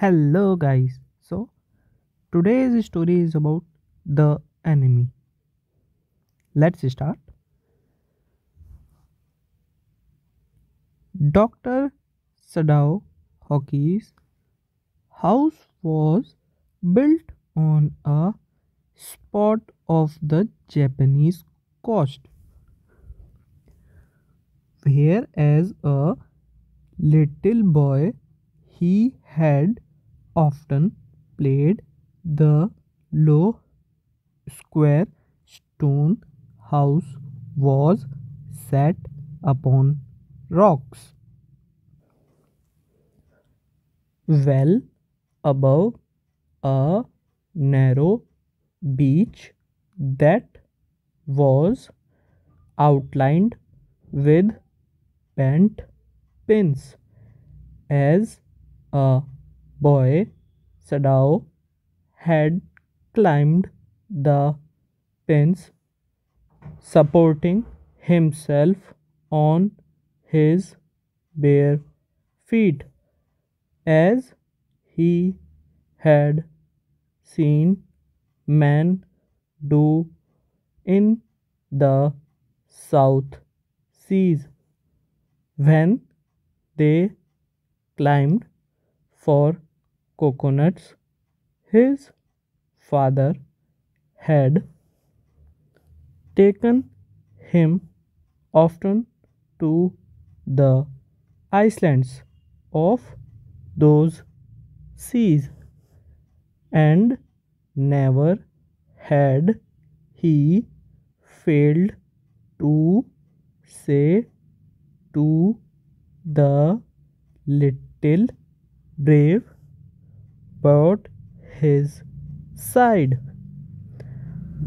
Hello, guys. So, today's story is about the enemy. Let's start. Dr. Sadao Hockey's house was built on a spot of the Japanese coast, where as a little boy he had often played the low square stone house was set upon rocks, well above a narrow beach that was outlined with bent pins. As a boy, Sadao had climbed the pins, supporting himself on his bare feet, as he had seen men do in the South Seas when they climbed for coconuts. His father had taken him often to the islands of those seas, and never had he failed to say to the little brave about his side,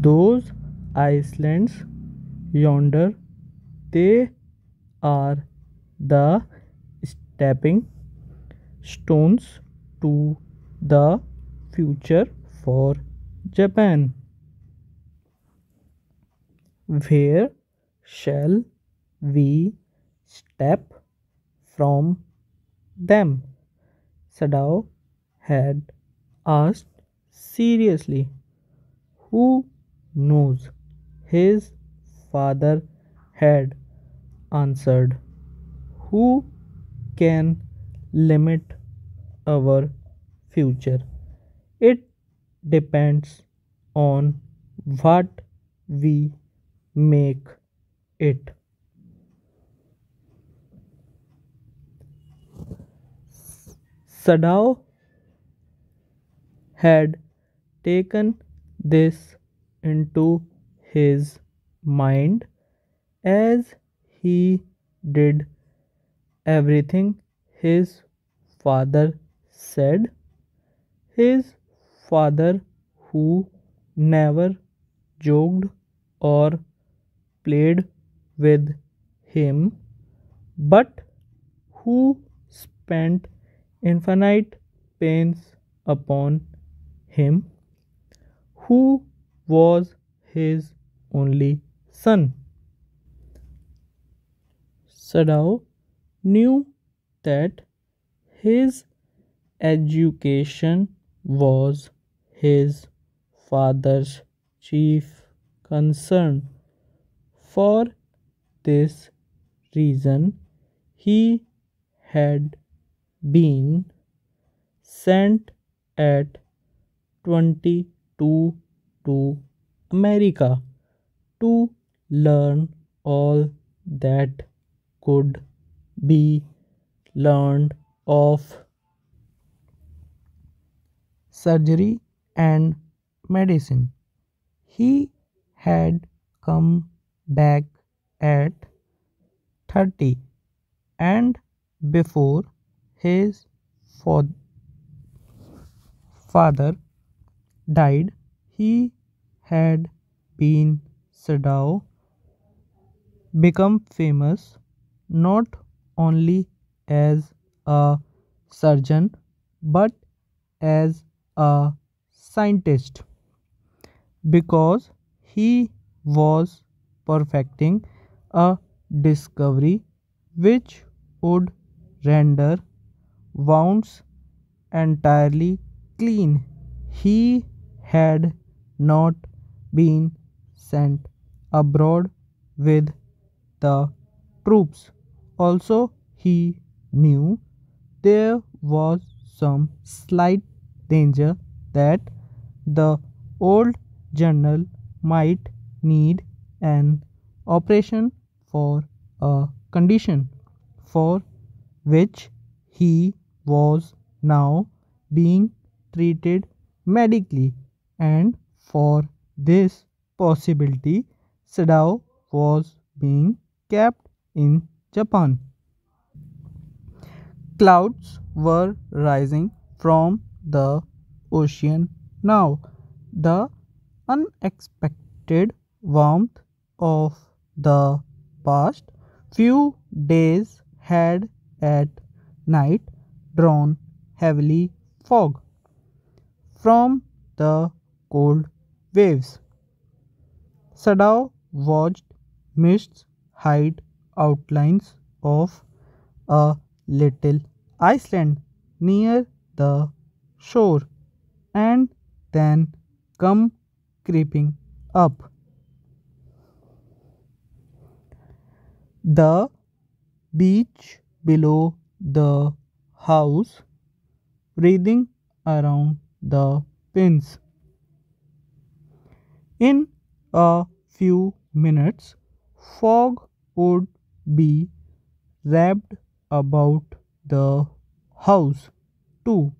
those islands yonder, they are the stepping stones to the future for Japan. Where shall we step from them? Sadao had asked seriously. Who knows? His father had answered. Who can limit our future? It depends on what we make it. Sadao had taken this into his mind as he did everything his father said. His father, who never joked or played with him, but who spent infinite pains upon him, who was his only son. Sadao knew that his education was his father's chief concern. For this reason, he had been sent at 22 to America to learn all that could be learned of surgery and medicine. He had come back at 30, and before his fa- father died, he had been Sadao become famous not only as a surgeon but as a scientist, because he was perfecting a discovery which would render wounds entirely clean. He had not been sent abroad with the troops. Also, he knew there was some slight danger that the old general might need an operation for a condition for which he was now being treated medically, and for this possibility, Sadao was being kept in Japan. Clouds were rising from the ocean now. The unexpected warmth of the past few days had at night drawn heavily fog from the cold waves. Sadao watched mists hide outlines of a little island near the shore and then come creeping up. The beach below the house, breathing around the pins. In a few minutes, fog would be wrapped about the house too.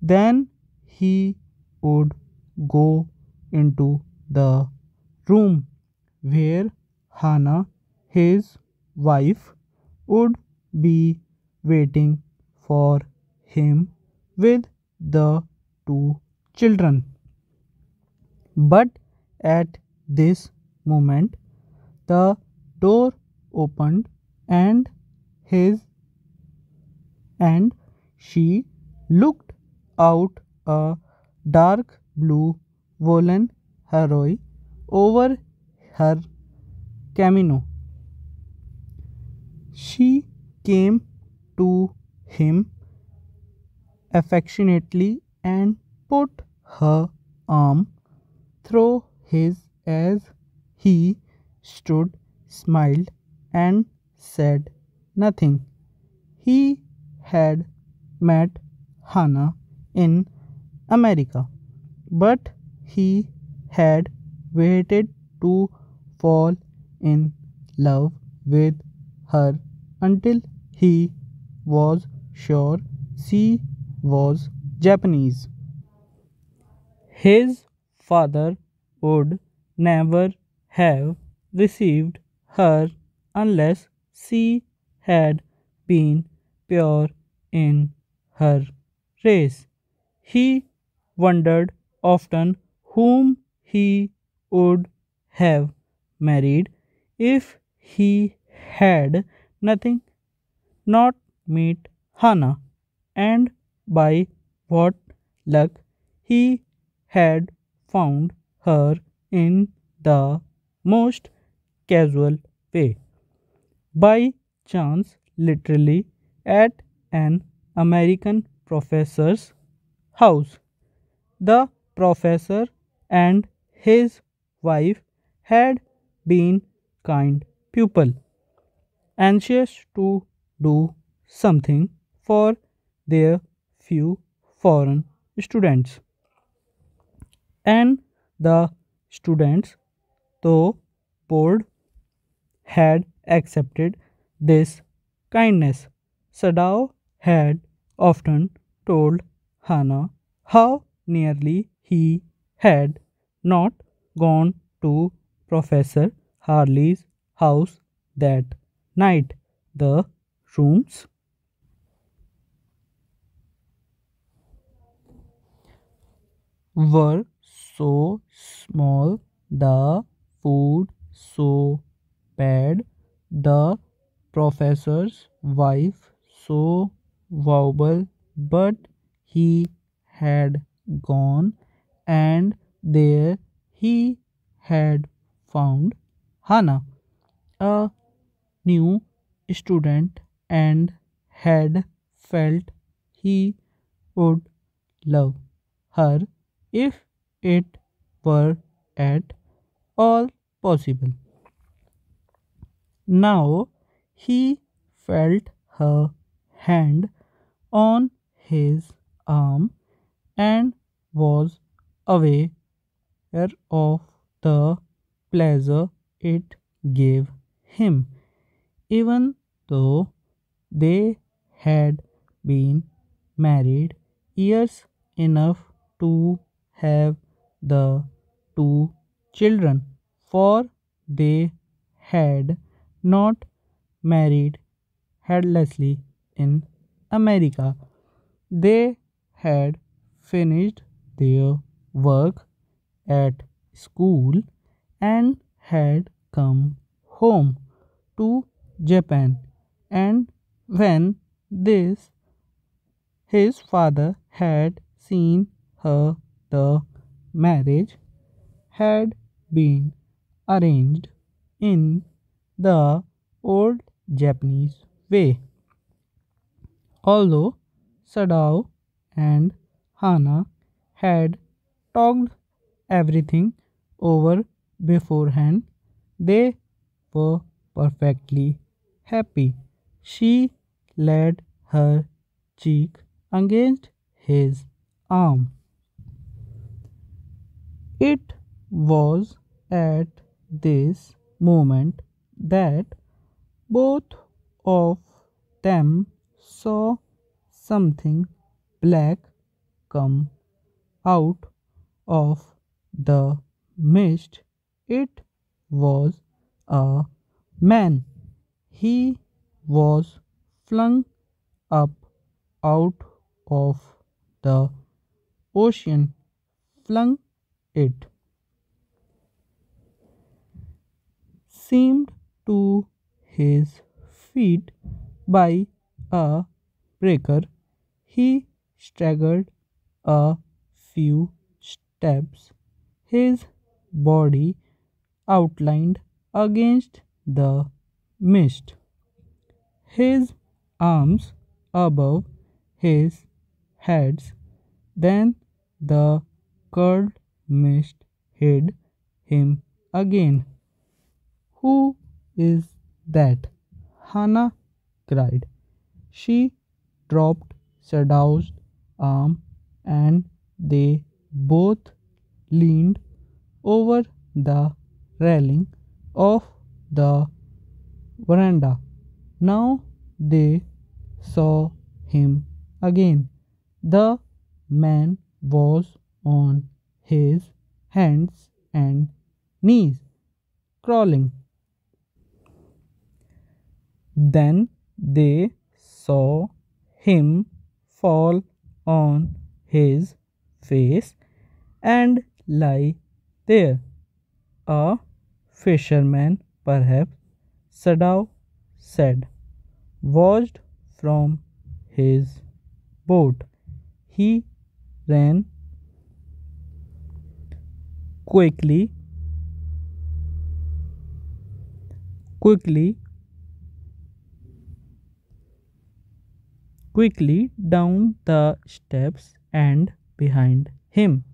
Then he would go into the room where Hannah, his wife, would be waiting for him with the two children. But at this moment, the door opened and his and she looked out a dark blue woolen heroi over her camino. She came to him affectionately and put her arm through his as he stood, smiled, and said nothing. He had met Hannah in America, but he had waited to fall in love with her until he was sure she was Japanese. His father would never have received her unless she had been pure in her race. He wondered often whom he would have married if he had nothing not meet Hannah, and by what luck he had found her in the most casual way. By chance, literally, at an American professor's house. The professor and his wife had been kind people, anxious to do something for their few foreign students. And the students, though bored, had accepted this kindness. Sadao had often told Hannah how nearly he had not gone to Professor Harley's house that night. The rooms were so small, the food so bad, the professor's wife so verbal, but he had gone, and there he had found Hannah, a new student, and had felt he would love her if it were at all possible. Now he felt her hand on his arm and was aware of the pleasure it gave him, even though they had been married years enough to have the two children, for they had not married heedlessly in America. They had finished their work at school and had come home to Japan. And when this his father had seen her, the marriage had been arranged in the old Japanese way. Although Sadao and Hana had talked everything over beforehand, they were perfectly happy. She laid her cheek against his arm. It was at this moment that both of them saw something black come out of the mist. It was a man. He was flung up out of the ocean, flung it seemed to his feet by a breaker. He staggered a few steps, his body outlined against the mist, his arms above his head. Then the curled mist hid him again. Who is that? Hannah cried. She dropped Sadao's arm and they both leaned over the railing of the veranda. Now they saw him again. The man was on his hands and knees, crawling. Then they saw him fall on his face and lie there. A fisherman, perhaps, Sadao said, watched from his boat. He ran quickly, quickly, quickly down the steps and behind him.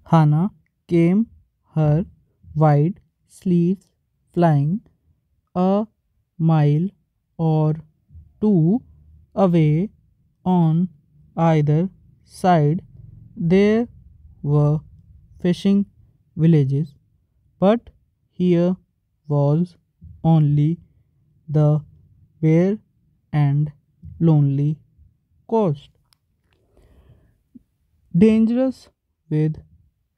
Hannah came, her wide sleeves flying a mile or two away on either side. There were fishing villages, but here was only the bare and lonely coast, dangerous with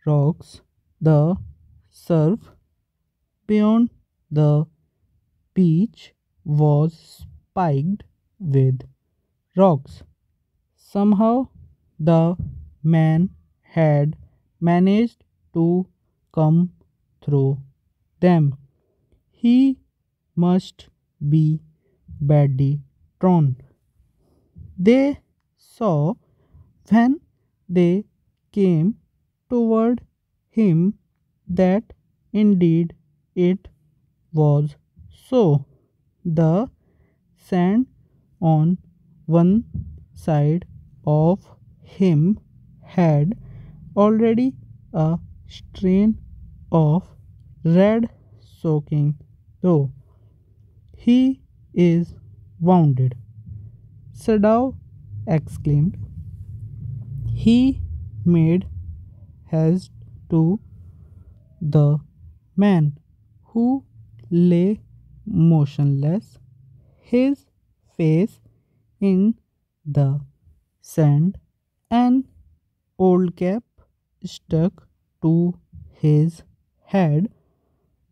rocks. The surf beyond the beach was spiked with rocks. Somehow the man had managed to come through them. He must be badly drawn. They saw when they came toward him that indeed it was so. The sand on one side of him had already a strain of red soaking though he is wounded. Sadao exclaimed. He made haste to the man who lay motionless, his face in the sand, an old cap stuck to his head,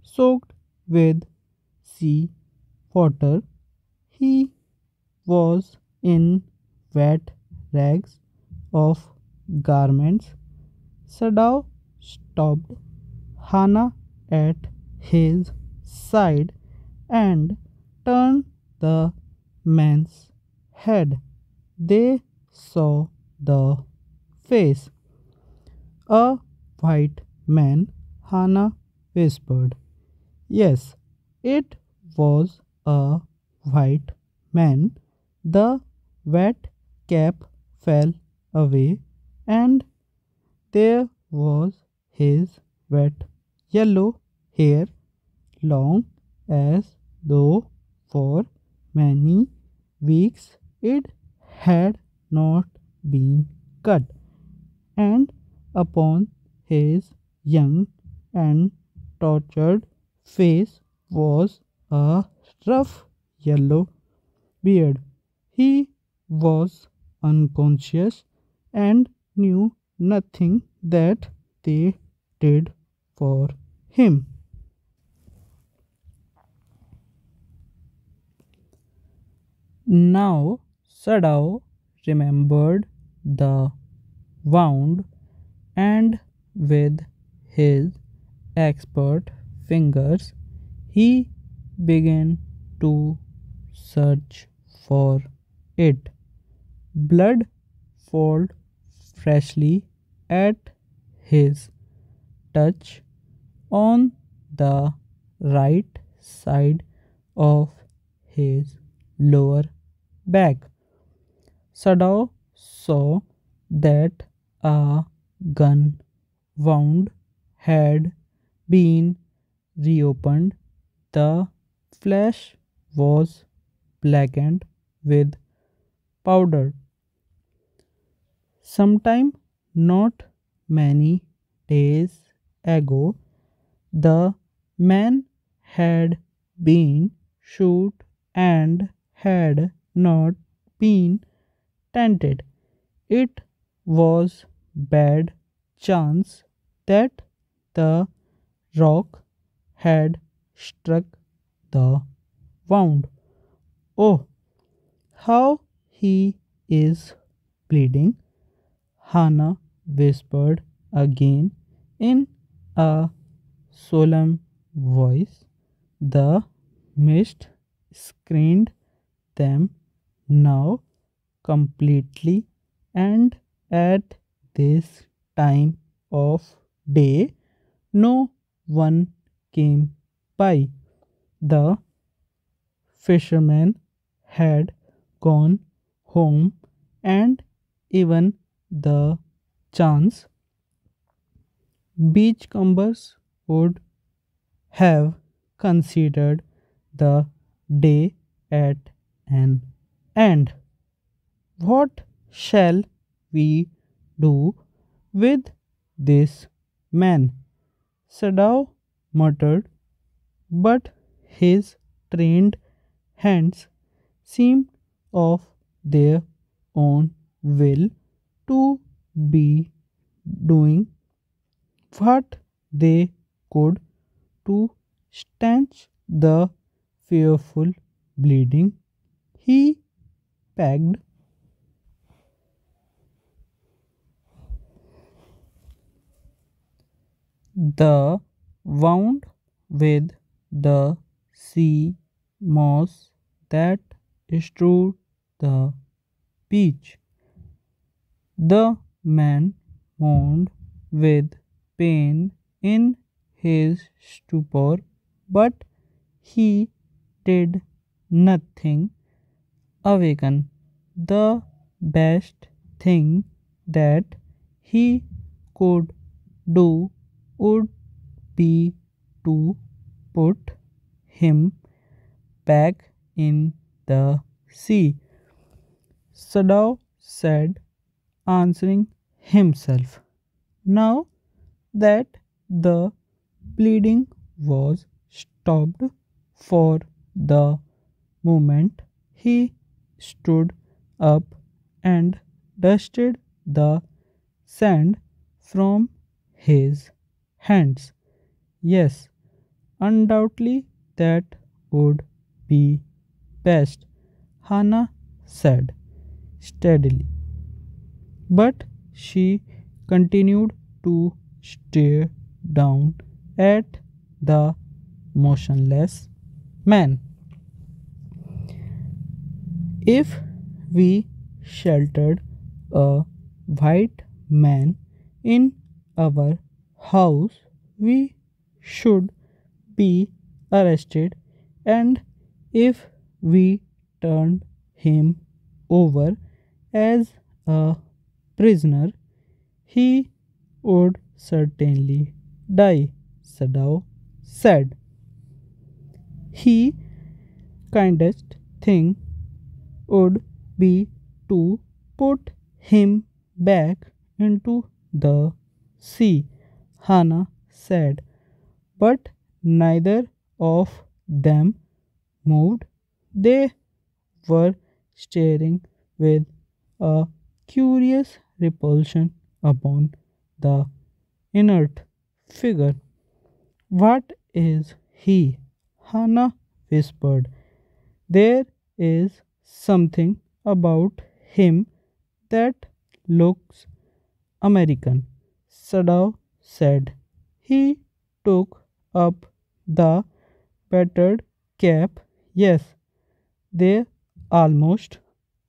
soaked with sea water. He was in wet rags of garments. Sadao stopped Hana at his side and turned the man's head. They saw the face. A white man, Hana whispered. Yes, it was a white man. The wet cap fell away, and there was his wet yellow hair, long as though for many weeks it had not been cut, and upon his young and tortured face was a rough yellow beard. He was unconscious and knew nothing that they did for him. Now Sadao remembered the wound and with his expert fingers he began to search for it. Blood flowed freshly at his touch on the right side of his lower back. Sadao saw that a gun wound had been reopened. The flesh was blackened with powder. Sometime not many days ago, the man had been shot and had not been tainted. It was bad chance that the rock had struck the wound. Oh, how he is bleeding, Hannah whispered again in a solemn voice. The mist screened them now completely, and at this time of day, no one came by. The fishermen had gone home, and even the chance beachcombers would have considered the day at an end. What shall we do with this man? Sadao muttered, but his trained hands seemed of their own will to be doing what they could to stanch the fearful bleeding. He packed the wound with the sea moss that strewed the beach. The man moaned with pain in his stupor, but he did nothing. awaken. The best thing that he could do would be to put him back in the sea. Sadao said, answering himself. Now that the bleeding was stopped for the moment, he stood up and dusted the sand from his hands. Yes, undoubtedly that would be best, Hannah said steadily. But she continued to stare down at the motionless man. If we sheltered a white man in our house, we should be arrested, and if we turned him over as a prisoner, he would certainly die, Sadao said. He kindest thing would be to put him back into the sea, Hannah said, but neither of them moved. They were staring with a curious repulsion upon the inert figure. What is he? Hannah whispered. There is something about him that looks American, Sadao said. He took up the battered cap. Yes, they almost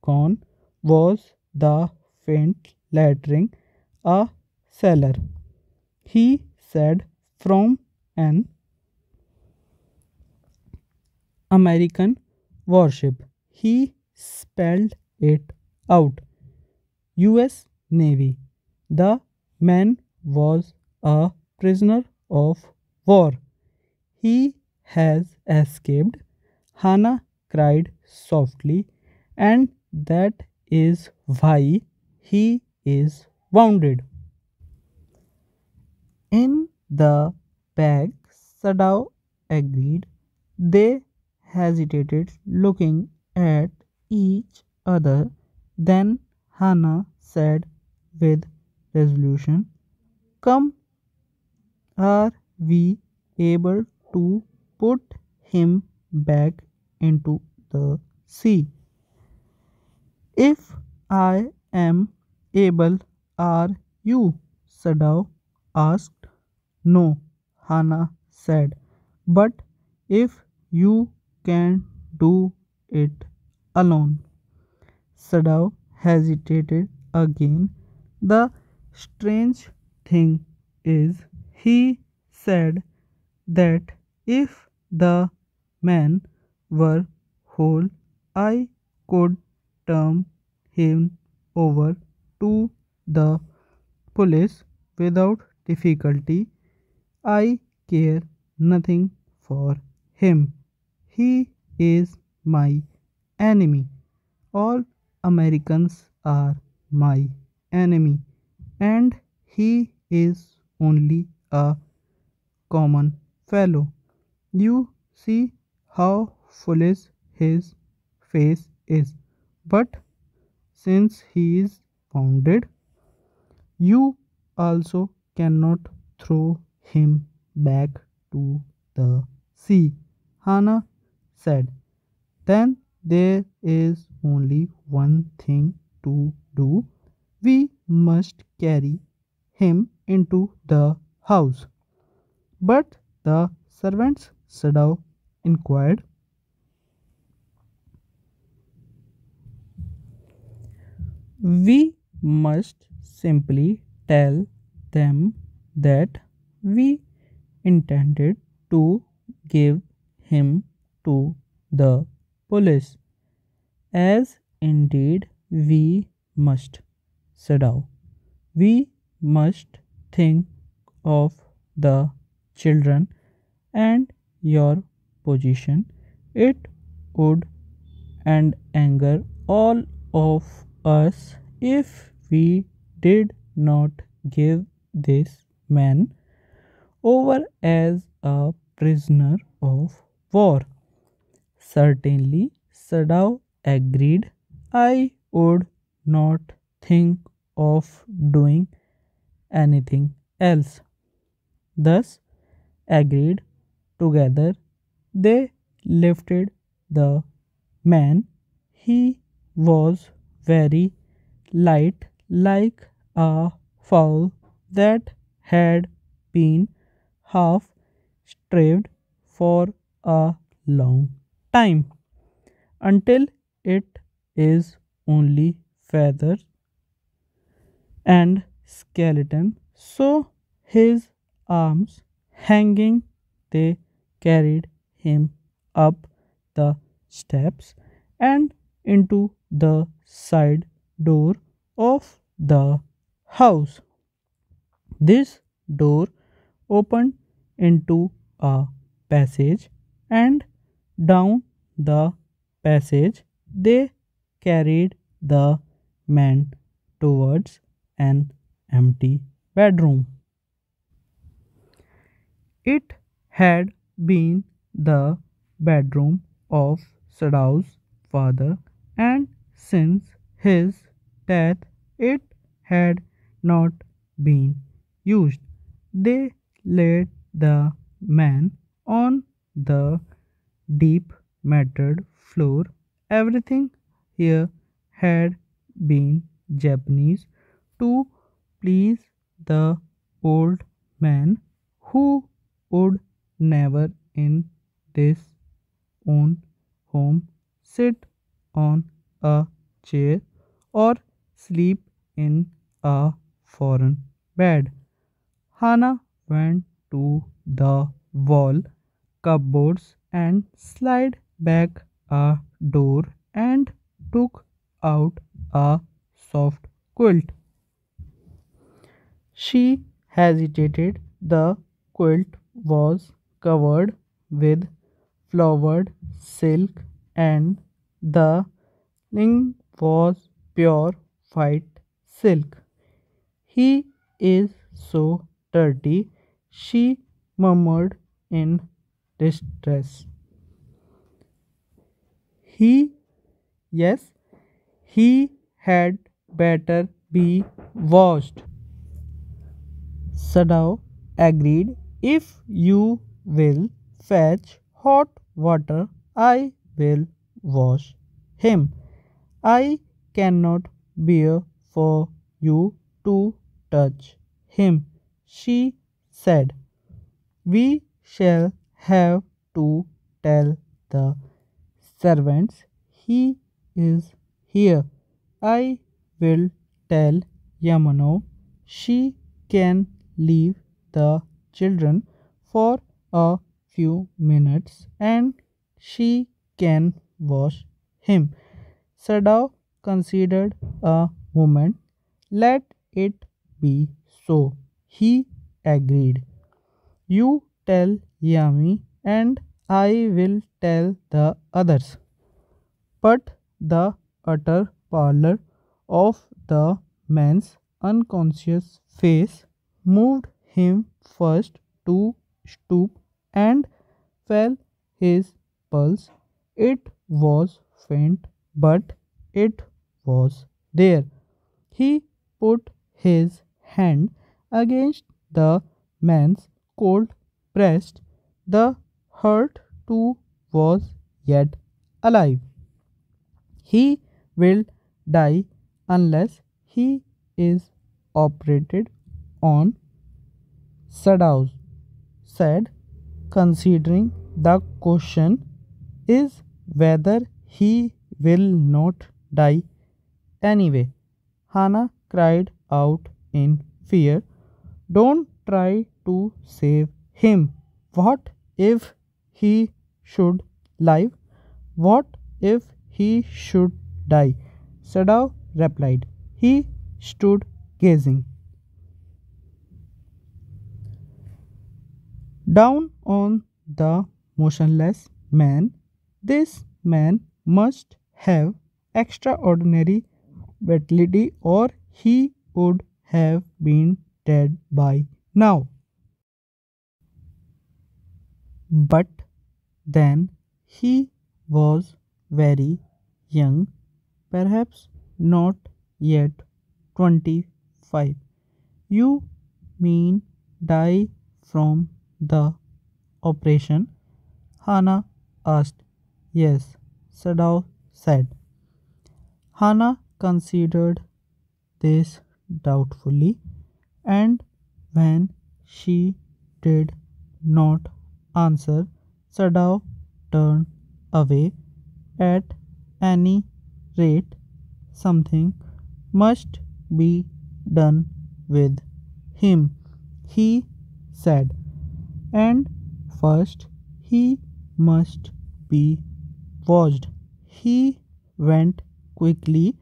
gone was the faint lettering a sailor. He said from an American warship. He spelled it out. US Navy. The man was a prisoner of war. He has escaped. Hannah cried softly, and that is why he is wounded. In the bag, Sadao agreed. They hesitated, looking at each other. Then Hannah said with resolution, come, are we able to put him back into the sea? If I am able, are you? Sadao asked. No, Hannah said, but if you can do it alone. Sadao hesitated again. The strange thing is, he said that if the man were whole, I could turn him over to the police without difficulty. I care nothing for him. He is my enemy. All Americans are my enemy, and he is only a common fellow. You see how foolish his face is. But since he is wounded, you also cannot throw him back to the sea, Hannah said. Then there is only one thing to do. We must carry him into the house. But the servants, Sadao inquired. We must simply tell them that we intended to give him to the police, As indeed we must, Sadao. We must think of the children and your position. It would and anger all of us if we did not give this man over as a prisoner of war. Certainly, Sadao agreed. I would not think of doing anything else. Thus, agreed together, they lifted the man. He was very light, like a fowl that had been half starved for a long time until it is only feathers and skeleton. So his arms hanging, they carried him up the steps and into the side door of the house. This door opened into a passage, and down the passage they carried the man towards an empty bedroom. It had been the bedroom of Sadao's father, and since his death it had not been used. They laid the man on the deep matted floor. Everything here had been Japanese to please the old man who would never in this own home sit on a chair or sleep in a foreign bed. Hana went to the wall cupboards and slid back a door and took out a soft quilt. She hesitated. The quilt was covered with flowered silk and the lining was pure white silk. He is so dirty, she murmured in distress. He, yes, he had better be washed. Sadao agreed. If you will fetch hot water, I will wash him. I cannot bear for you to touch him, she said. We shall have to tell the servants he is here. I will tell Yamano she can leave the children for a few minutes and she can wash him. Sadao considered a moment. Let it be so. He agreed. You tell Yami and I will tell the others. But the utter pallor of the man's unconscious face moved him first to stoop and felt his pulse. It was faint, but it was there. He put his hand against the man's cold breast. The hurt too was yet alive. He will die unless he is operated on, Sadaus said, considering the question is whether he will not die anyway. Hana cried out in fear. Don't try to save him. What if he should live? What if he should die. Sadao replied. He stood gazing down on the motionless man. This man must have extraordinary vitality or he would have been dead by now. But then he was very young, perhaps not yet 25. You mean die from the operation? Hannah asked. Yes, Sadao said. Hannah considered this doubtfully, and when she did not answer, Sadao turned away. At any rate, something must be done with him, he said, and first he must be watched. He went quickly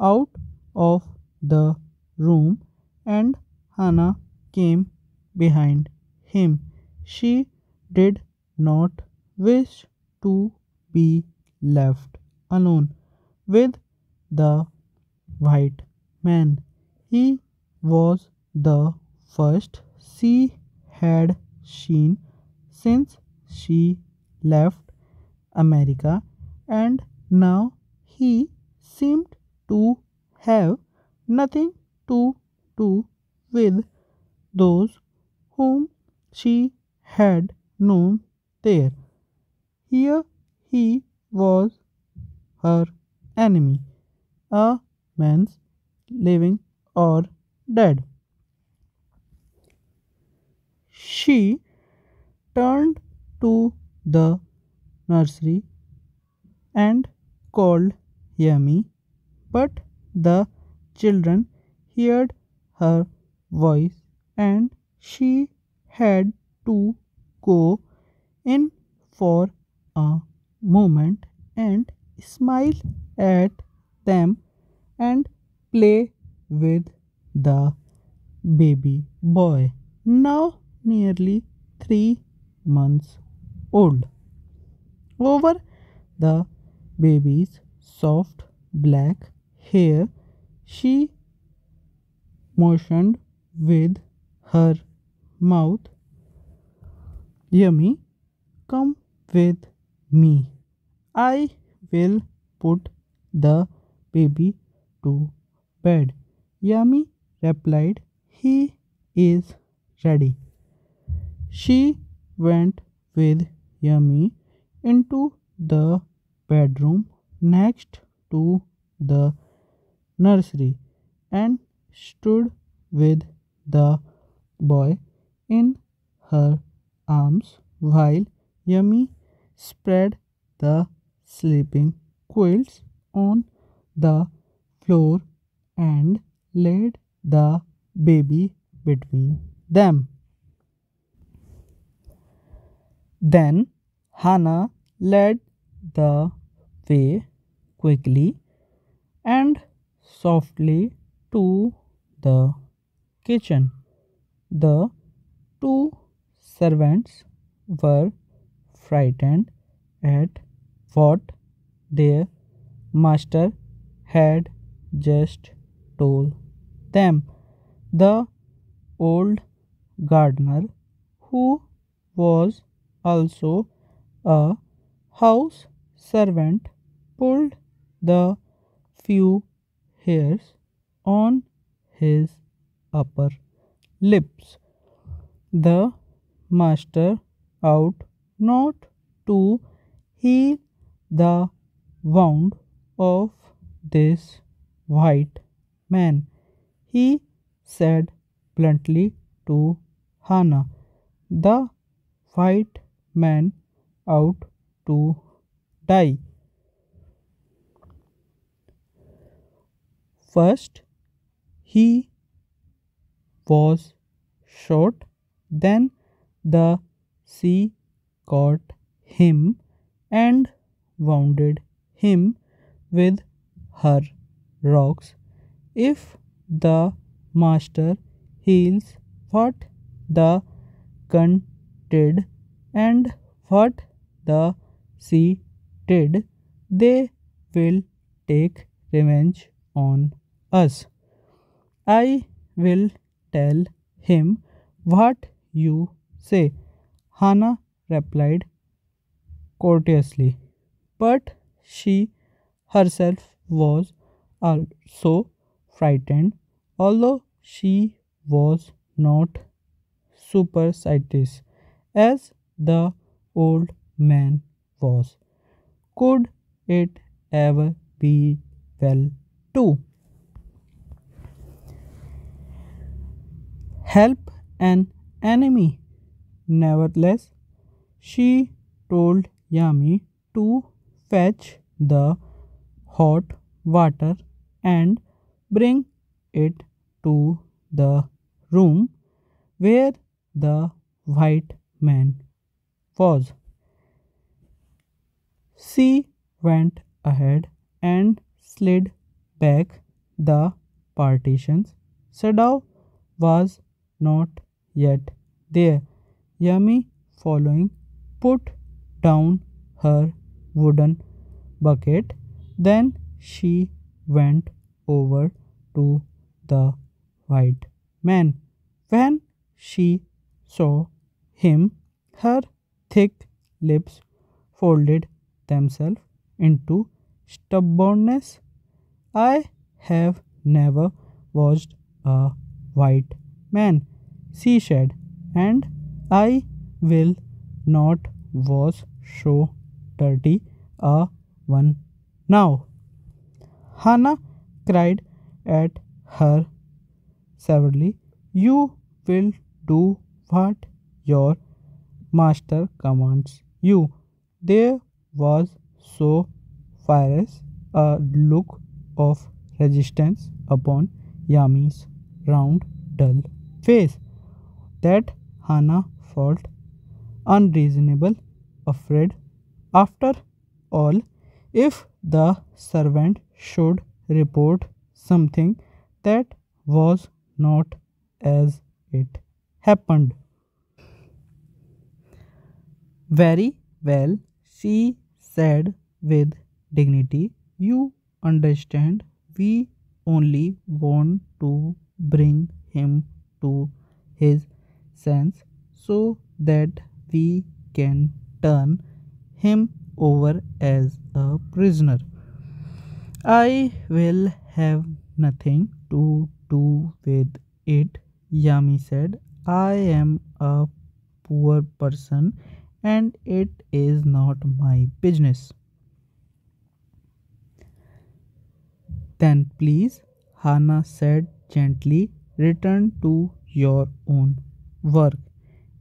out of the room and Hannah came behind him. She did not wish to be left alone with the white man. He was the first she had seen since she left America, and now he seemed to have nothing to do with those whom she had known there. Here he was her enemy, a man's living or dead. She turned to the nursery and called Yummy, but the children heard her voice and she had to go in for a moment and smile at them and play with the baby boy, now nearly 3 months old. Over the baby's soft black hair, she motioned with her mouth. Yummy, come with me. I will put the baby to bed. Yummy replied, he is ready. She went with Yummy into the bedroom next to the nursery and stood with the boy in her arms while Yummy spread the sleeping quilts on the floor and laid the baby between them. Then Hannah led the way quickly and softly to the kitchen. The two servants were frightened at what their master had just told them. The old gardener, who was also a house servant, pulled the few hairs on his upper lips. The master, out not to heal the wound of this white man, he said bluntly to Hannah, the white man out to die. First he was shot, then the sea caught him and wounded him with her rocks. If the master heals what the gun did and what the sea did, they will take revenge on us. I will tell him what you say, Hannah replied courteously. But she herself was also frightened, although she was not superstitious as the old man was. Could it ever be well to help an enemy? Nevertheless, she told Yami to fetch the hot water and bring it to the room where the white man was. She went ahead and slid back the partitions. Sadao was not yet there. Yami, following, put down her wooden bucket. Then she went over to the white man. When she saw him, her thick lips folded themselves into stubbornness. I have never watched a white man, she said, and I will not wash so dirty a one now. Hannah cried at her severely. You will do what your master commands you. There was so fierce a look of resistance upon Yami's round, dull face that Hannah felt unreasonable, afraid. After all, if the servant should report something that was not as it happened. Very well, she said with dignity. You understand, we only want to bring him to his sense so that we can turn him over as a prisoner. I will have nothing to do with it, Yami said. I am a poor person and it is not my business. Then please, Hannah said gently, return to your own work.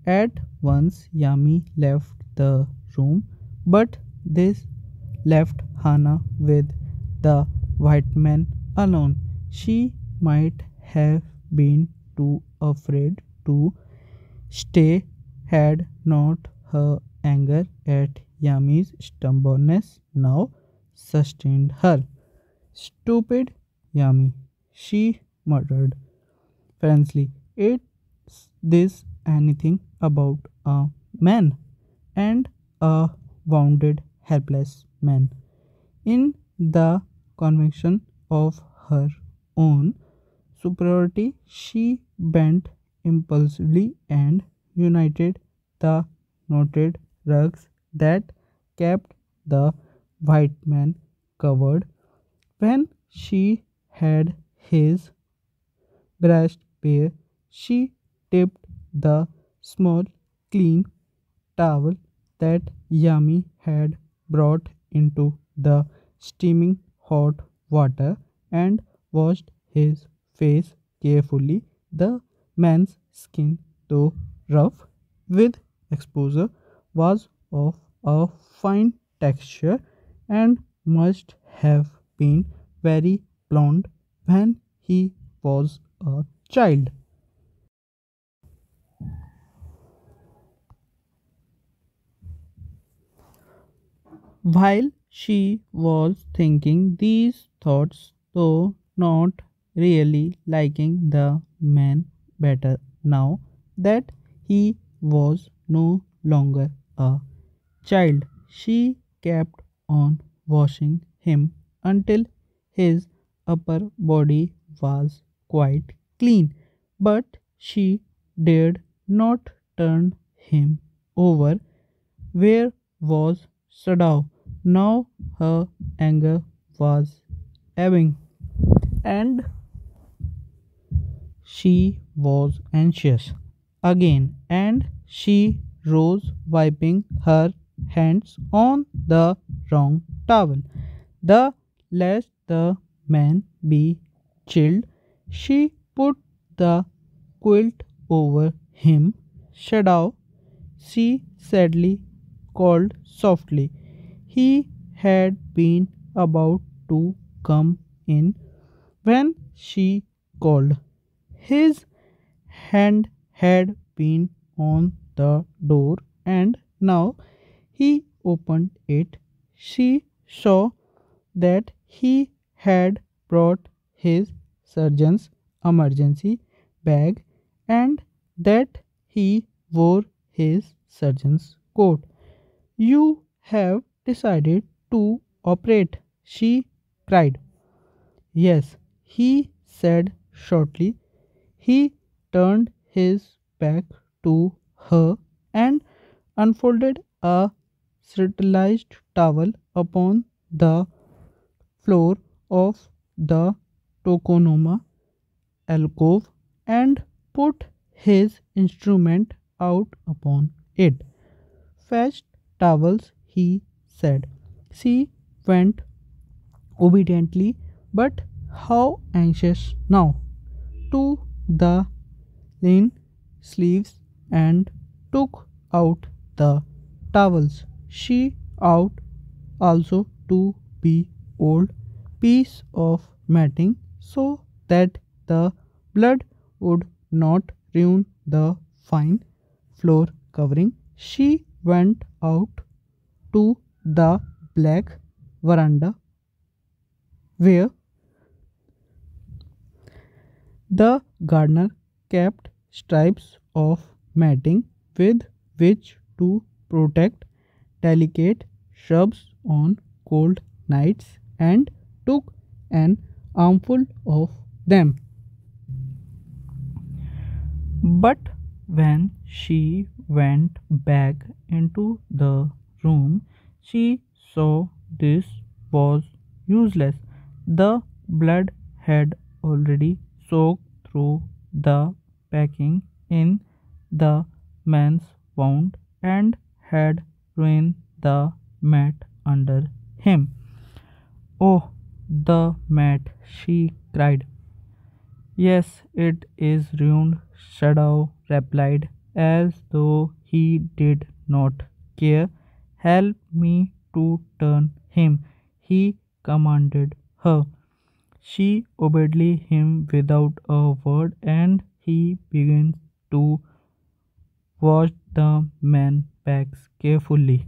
At once, Yami left the room, but this left Hannah with the white man alone. She might have been too afraid to stay had not her anger at Yami's stubbornness now sustained her. Stupid Yami, she muttered fiercely. Is this anything about a man and a wounded, helpless man? In the conviction of her own superiority, she bent impulsively and united the knotted rugs that kept the white man covered. When she had his breast bare, she tipped the small, clean towel that Yami had brought into the steaming hot water and washed his face carefully. The man's skin, though rough with exposure, was of a fine texture and must have been very blond when he was a child. While She was thinking these thoughts, though not really liking the man better now that he was no longer a child. She kept on washing him until his upper body was quite clean, but she dared not turn him over. Where was Sadao? Now her anger was ebbing, and she was anxious again, and she rose, wiping her hands on the wrong towel. The lest the man be chilled, she put the quilt over him. Shadow, she sadly called softly. He had been about to come in when she called. His hand had been on the door, and now he opened it. She saw that he had brought his surgeon's emergency bag and that he wore his surgeon's coat. You have decided to operate, she cried. Yes, he said shortly. He turned his back to her and unfolded a sterilized towel upon the floor of the Tokonoma alcove and put his instrument out upon it. Fetch towels, he said. She went obediently, but how anxious now, to the linen sleeves and took out the towels. She out also to be old piece of matting so that the blood would not ruin the fine floor covering. She went out to the black veranda where the gardener kept stripes of matting with which to protect delicate shrubs on cold nights and took an armful of them. But when she went back into the room, she saw this was useless. The blood had already soaked through the packing in the man's wound and had ruined the mat under him. Oh, the mat, she cried. Yes, it is ruined, Shadow replied, as though he did not care. Help me to turn him, he commanded her. She obeyed him without a word, and he began to wash the man's backs carefully.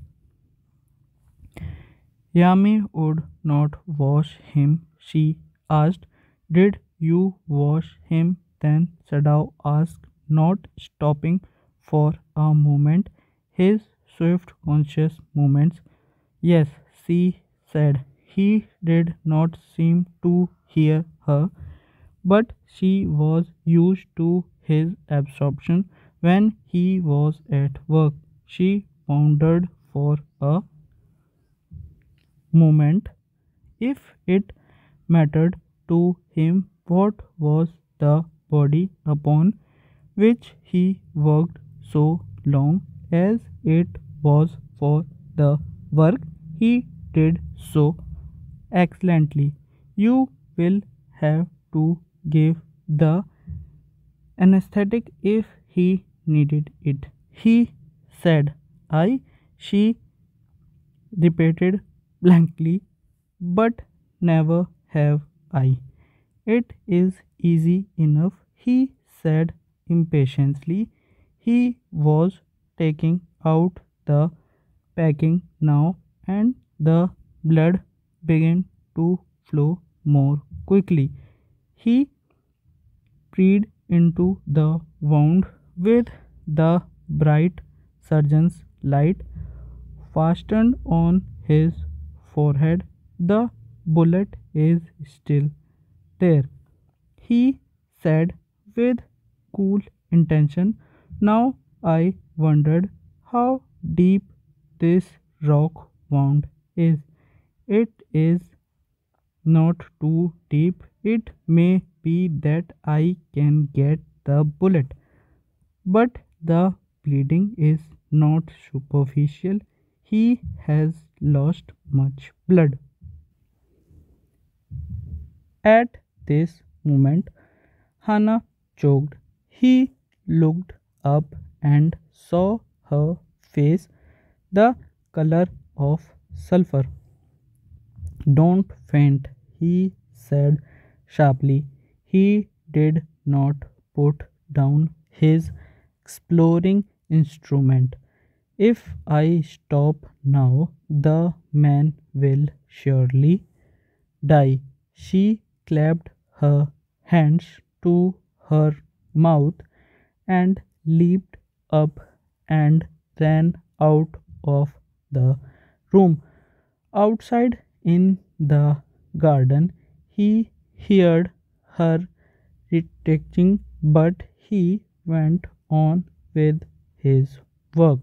Yami would not wash him, she asked. Did you wash him then? Sadao asked, not stopping for a moment. His swift conscious movements. Yes, she said. He did not seem to hear her, but she was used to his absorption when he was at work. She pondered for a moment. If it mattered to him, what was the body upon which he worked so long, as it was for the work he did so excellently. You will have to give the anesthetic if he needed it. He said, I, she repeated blankly, but never have I. It is easy enough, he said impatiently. He was taking out the packing now, and the blood began to flow more quickly. He peered into the wound with the bright surgeon's light fastened on his forehead. The bullet is still there, he said with cool intention. Now I wondered how deep this rock wound is. It is not too deep. It may be that I can get the bullet, but the bleeding is not superficial. He has lost much blood. At this moment, Hannah choked. He looked up and saw her face, the color of sulfur. Don't faint, he said sharply. He did not put down his exploring instrument. If I stop now, the man will surely die. She clapped her hands to her mouth and leaped up and ran out of the room. Outside in the garden, he heard her retreating, but he went on with his work.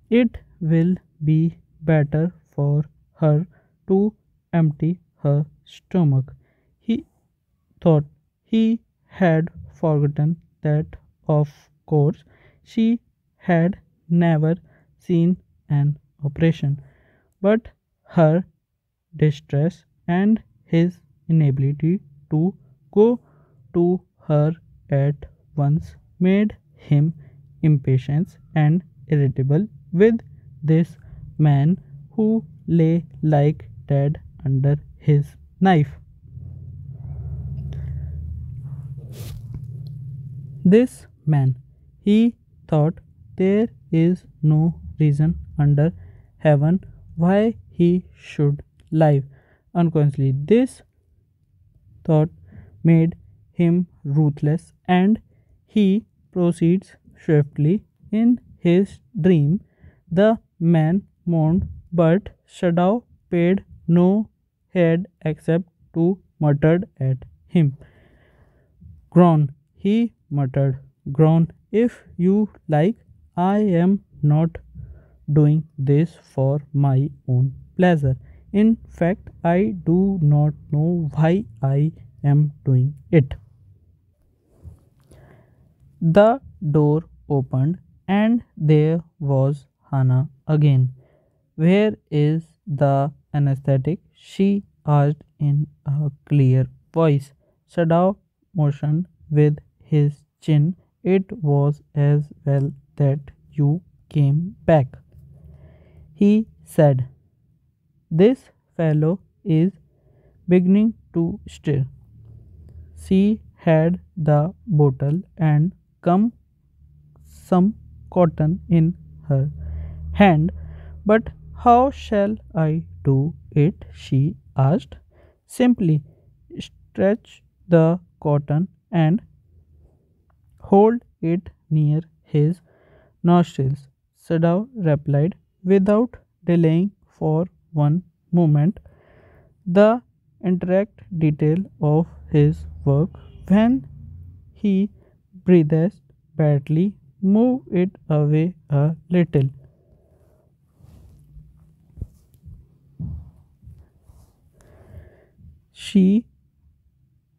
It will be better for her to empty her stomach. He thought. He had forgotten that, of course, she had never seen an operation, but her distress and his inability to go to her at once made him impatient and irritable with this man who lay like dead under his knife. This man, he thought, there is no reason under heaven why he should live unconsciously. This thought made him ruthless, and he proceeds swiftly. In his dream, the man mourned, but Shadow paid no heed except to muttered at him. Groan, he muttered. Groan, if you like. I am not doing this for my own pleasure. In fact, I do not know why I am doing it. The door opened, and there was Hannah again. Where is the anesthetic? She asked in a clear voice. Sadao motioned with his chin. It was as well that you came back, he said. This fellow is beginning to stir. She had the bottle and come some cotton in her hand. But how shall I do it? She asked. Simply stretch the cotton and hold it near his nostrils. Sadao replied without delaying for one moment. The intricate detail of his work, when he breathes badly, move it away a little. She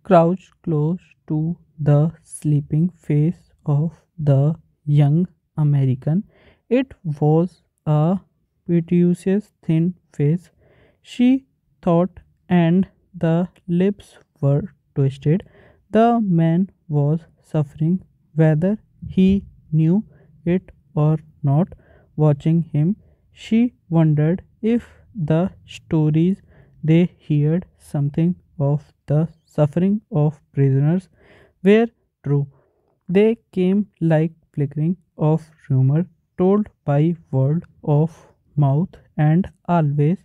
crouched close to the sleeping face of the young American. It was a piteous thin face, she thought, and the lips were twisted. The man was suffering, whether he knew it or not. Watching him, she wondered if the stories they heard something of the suffering of prisoners were true. They came like flickering of rumor told by word of mouth and always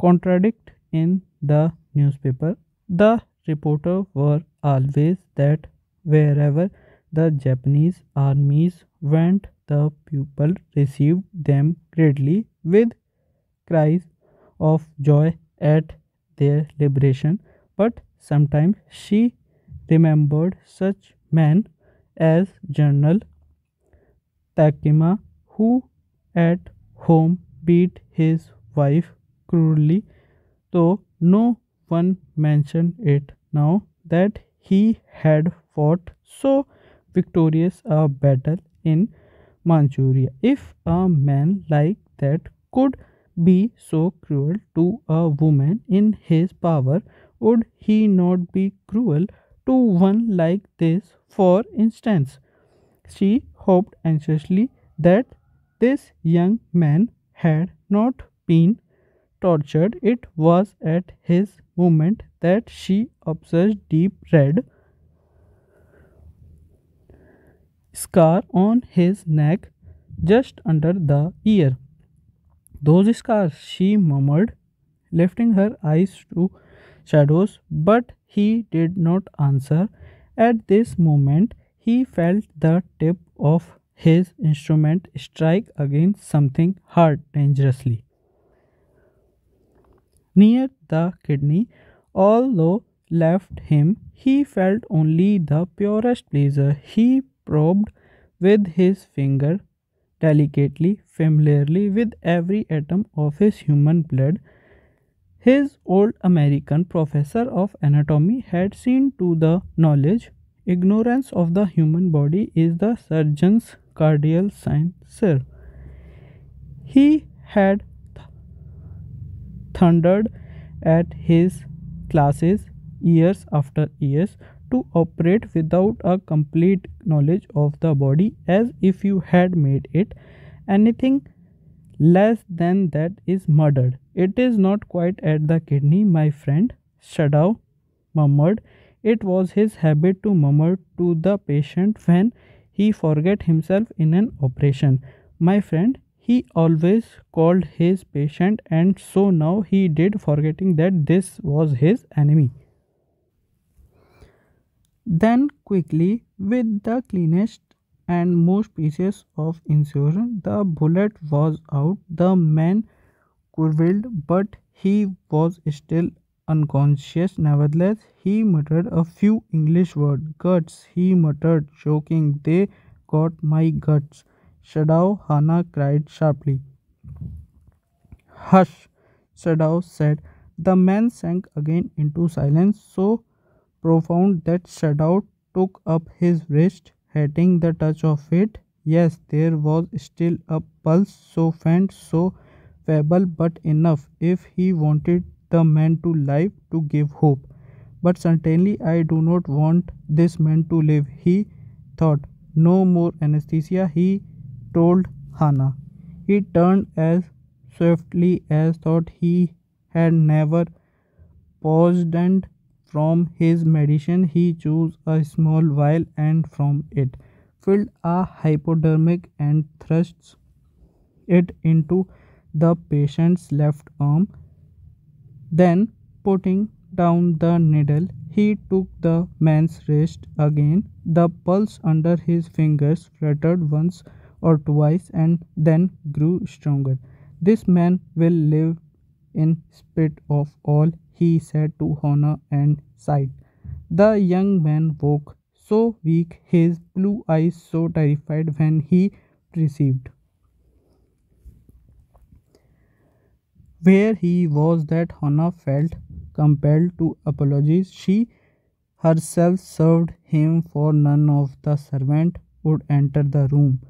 contradict in the newspaper. The reporter were always that wherever the Japanese armies went, the people received them greatly with cries of joy at their liberation. But sometimes she remembered such men as General Takima, who at home beat his wife cruelly, though no one mentioned it now that he had fought so victorious a battle in Manchuria. If a man like that could be so cruel to a woman in his power, would he not be cruel to one like this? For instance, she hoped anxiously that this young man had not been tortured. It was at his moment that she observed deep red scar on his neck just under the ear. Those scars, she murmured, lifting her eyes to shadows, but he did not answer. At this moment, he felt the tip of his instrument strike against something hard dangerously near the kidney. Although left him, he felt only the purest pleasure. He probed with his finger delicately, familiarly with every atom of his human blood. His old American professor of anatomy had seen to the knowledge. Ignorance of the human body is the surgeon's cardinal sin, sir. He had thundered at his classes years after years to operate without a complete knowledge of the body, as if you had made it anything less than that is murdered. It is not quite at the kidney, my friend, Shadow murmured. It was his habit to murmur to the patient when he forget himself in an operation. My friend, he always called his patient, and so now he did, forgetting that this was his enemy. Then quickly, with the cleanest and most precious of incision, the bullet was out. The man quailed, but he was still unconscious. Nevertheless, he muttered a few English words. Guts, he muttered, choking. They got my guts. Shadow, Hannah cried sharply. Hush, Shadow said. The man sank again into silence, so profound that Shadow took up his wrist, hating the touch of it. Yes, there was still a pulse, so faint, so feeble, but enough, if he wanted the man to live, to give hope. But certainly I do not want this man to live, he thought. No more anesthesia, he told Hannah. He turned as swiftly as thought. He had never paused, and from his medicine he chose a small vial, and from it filled a hypodermic and thrust it into the patient's left arm. Then, putting down the needle, he took the man's wrist again. The pulse under his fingers fluttered once or twice and then grew stronger. This man will live in spite of all, he said to Hannah and sighed. The young man woke, so weak, his blue eyes so terrified when he perceived where he was that Hannah felt compelled to apologize. She herself served him, for none of the servants would enter the room.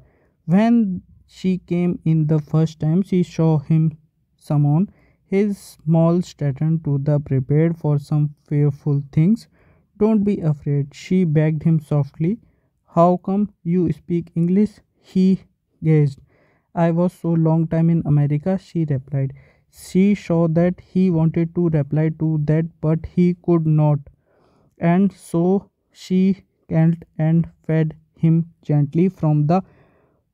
When she came in the first time, she saw him summon his small straton to the prepared for some fearful things. Don't be afraid, she begged him softly. How come you speak English? He gazed. I was so long time in America, she replied. She saw that he wanted to reply to that, but he could not, and so she knelt and fed him gently from the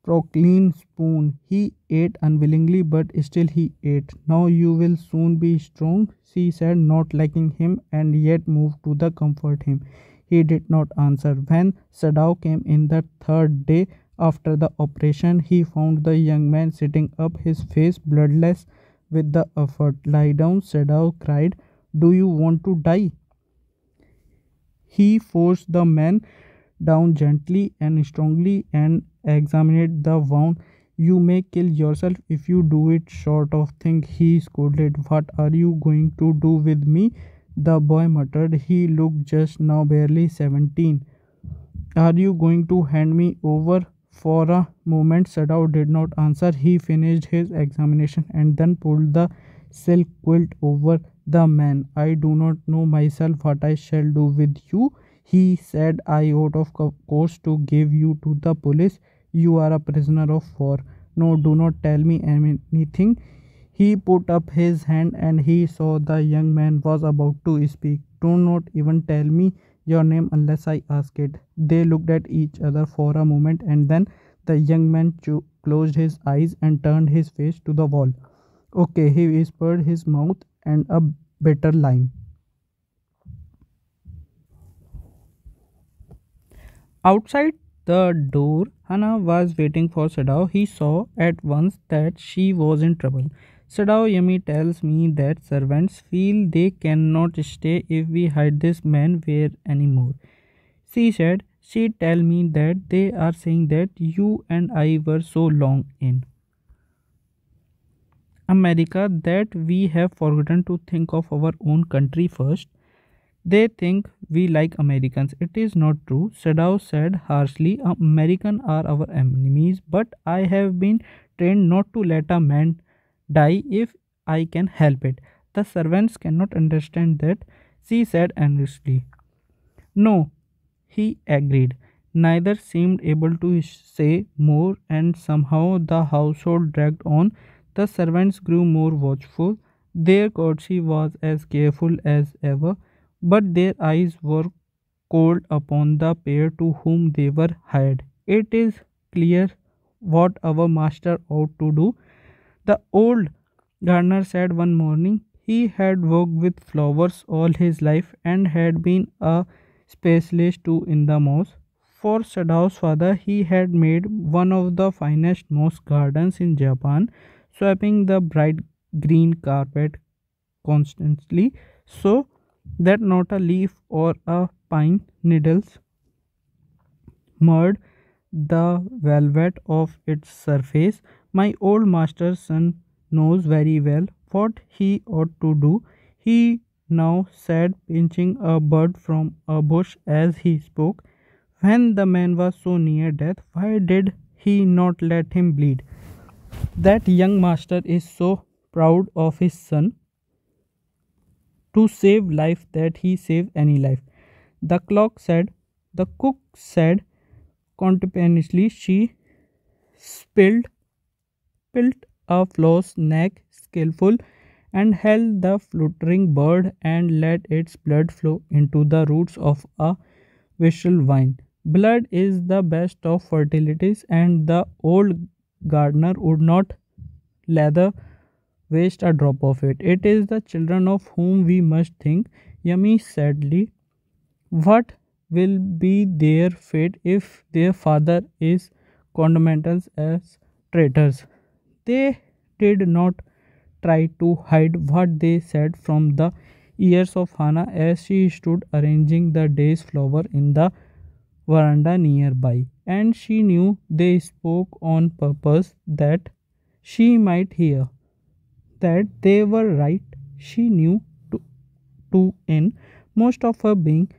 Proclean spoon. He ate unwillingly, but still he ate. Now you will soon be strong, she said, not liking him, and yet moved to the comfort him. He did not answer. When Sadao came in the third day after the operation, he found the young man sitting up, his face bloodless with the effort. Lie down, Sadao cried. Do you want to die? He forced the man down gently and strongly and examined the wound. You may kill yourself if you do it, sort of thing, he scolded. What are you going to do with me? The boy muttered. He looked just now barely 17. Are you going to hand me over? For a moment, Sadao did not answer. He finished his examination and then pulled the silk quilt over the man. I do not know myself what I shall do with you, he said. I ought, of course, to give you to the police. You are a prisoner of war. No, do not tell me anything. He put up his hand and he saw the young man was about to speak. Do not even tell me your name unless I ask it. They looked at each other for a moment and then the young man closed his eyes and turned his face to the wall. Okay, he whispered, his mouth and a bitter line. Outside the door, Hannah was waiting for Sadao. He saw at once that she was in trouble. Sadao Yami tells me that servants feel they cannot stay if we hide this man where anymore. She said, she tell me that they are saying that you and I were so long in America that we have forgotten to think of our own country first. They think we like Americans. It is not true, Sadao said harshly. Americans are our enemies, but I have been trained not to let a man die if I can help it. The servants cannot understand that, she said earnestly. No, he agreed. Neither seemed able to say more, and somehow the household dragged on. The servants grew more watchful. Their courtesy was as careful as ever, but their eyes were cold upon the pair to whom they were hired. It is clear what our master ought to do, the old gardener said one morning. He had worked with flowers all his life and had been a specialist too in the moss. For Sadao's father, he had made one of the finest moss gardens in Japan, sweeping the bright green carpet constantly so that not a leaf or a pine needles marred the velvet of its surface. My old master's son knows very well what he ought to do, he now said, pinching a bud from a bush as he spoke. When the man was so near death, why did he not let him bleed? That young master is so proud of his son to save life that he save any life. The clock said, the cook said contemplatively, she spilled pilt a flow's neck skillful and held the fluttering bird and let its blood flow into the roots of a visual vine. Blood is the best of fertilities, and the old gardener would not lather waste a drop of it. It is the children of whom we must think. Yummy sadly, what will be their fate if their father is condemned as traitors? They did not try to hide what they said from the ears of Hannah as she stood arranging the day's flower in the veranda nearby, and she knew they spoke on purpose that she might hear. That they were right, she knew to in most of her being,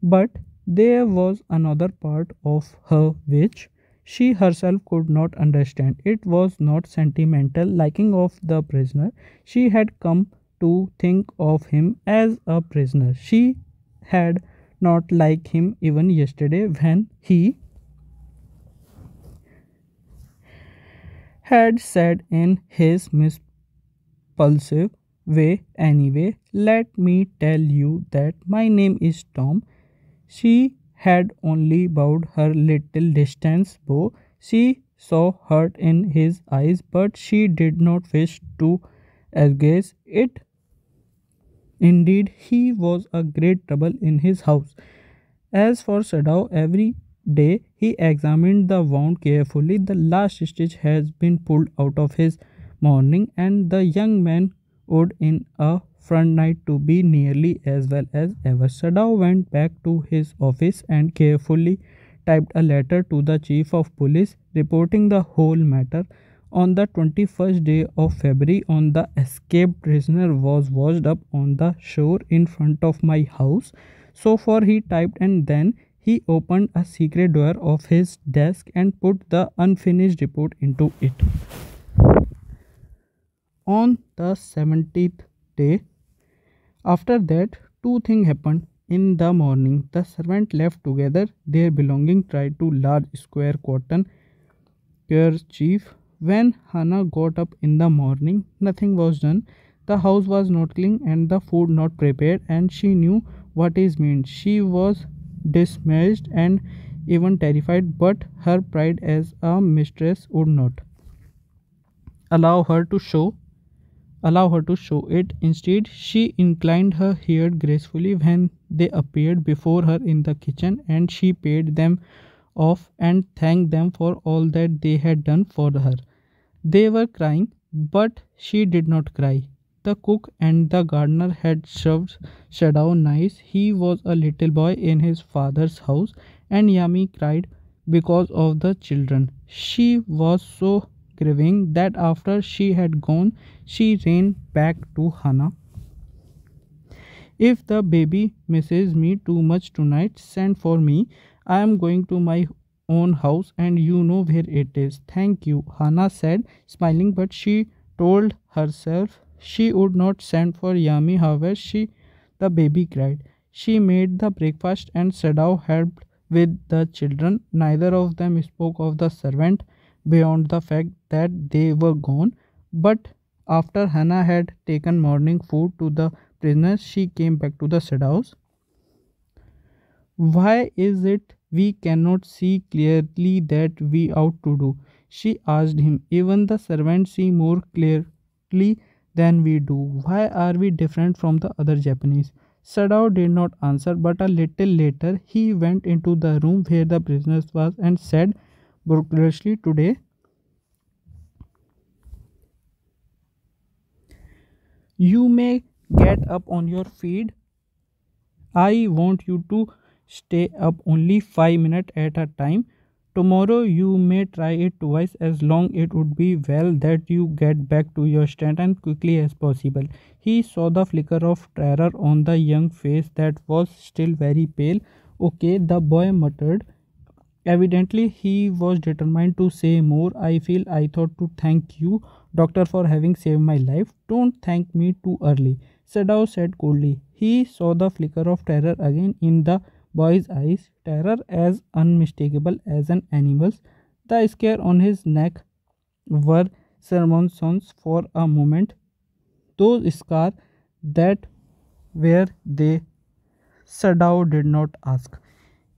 but there was another part of her which she herself could not understand. It was not sentimental liking of the prisoner. She had come to think of him as a prisoner. She had not liked him even yesterday when he had said in his impulsive way, anyway, let me tell you that my name is Tom. She had only bowed her little distance bow. She saw hurt in his eyes, but she did not wish to engage it. Indeed, he was a great trouble in his house. As for Sadao, every day he examined the wound carefully. The last stitch has been pulled out of his morning, and the young man would in a front night to be nearly as well as ever. Sadao went back to his office and carefully typed a letter to the chief of police reporting the whole matter. On the 21st day of February, on the escaped prisoner was washed up on the shore in front of my house. So far he typed, and then he opened a secret drawer of his desk and put the unfinished report into it. On the 17th day after that, two things happened. In the morning, the servant left together their belongings, tried to large square cotton kerchief. When Hannah got up in the morning, nothing was done. The house was not clean and the food not prepared, and she knew what it meant. She was dismayed and even terrified, but her pride as a mistress would not allow her to show it. Instead, she inclined her head gracefully when they appeared before her in the kitchen, and she paid them off and thanked them for all that they had done for her. They were crying, but she did not cry. The cook and the gardener had served Shadow nice. He was a little boy in his father's house, and Yami cried because of the children. She was so grieving that after she had gone, she ran back to Hannah. If the baby misses me too much tonight, send for me. I am going to my own house and you know where it is. Thank you, Hannah said, smiling, but she told herself she would not send for Yami. However, the baby cried. She made the breakfast and Sadao helped with the children. Neither of them spoke of the servant beyond the fact that they were gone. But after Hannah had taken morning food to the prisoners, she came back to the Sadaos. Why is it we cannot see clearly that we ought to do? She asked him. Even the servants see more clearly than we do. Why are we different from the other Japanese? Sadao did not answer, but a little later he went into the room where the prisoners was and said brusquely, "Today you may get up on your feet. I want you to stay up only 5 minutes at a time. Tomorrow you may try it twice as long. It would be well that you get back to your stand as quickly as possible." He saw the flicker of terror on the young face that was still very pale. "Okay," the boy muttered. Evidently, he was determined to say more. I thought to thank you, doctor, for having saved my life." "Don't thank me too early," Sadao said coldly. He saw the flicker of terror again in the boy's eyes, terror as unmistakable as an animal's. The scare on his neck were sermons for a moment. Those scars, that were they? Sadao did not ask.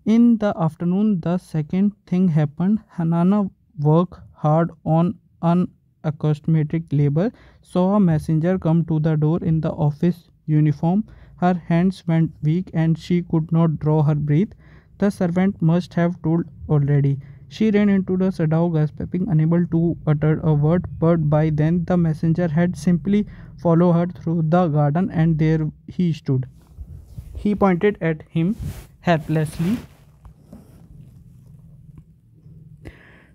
In the afternoon, the second thing happened. Hanana worked hard on unaccustomed labor, saw a messenger come to the door in the office uniform. Her hands went weak and she could not draw her breath. The servant must have told already. She ran into the Sadao gasping, unable to utter a word, but by then the messenger had simply followed her through the garden and there he stood. He pointed at him helplessly.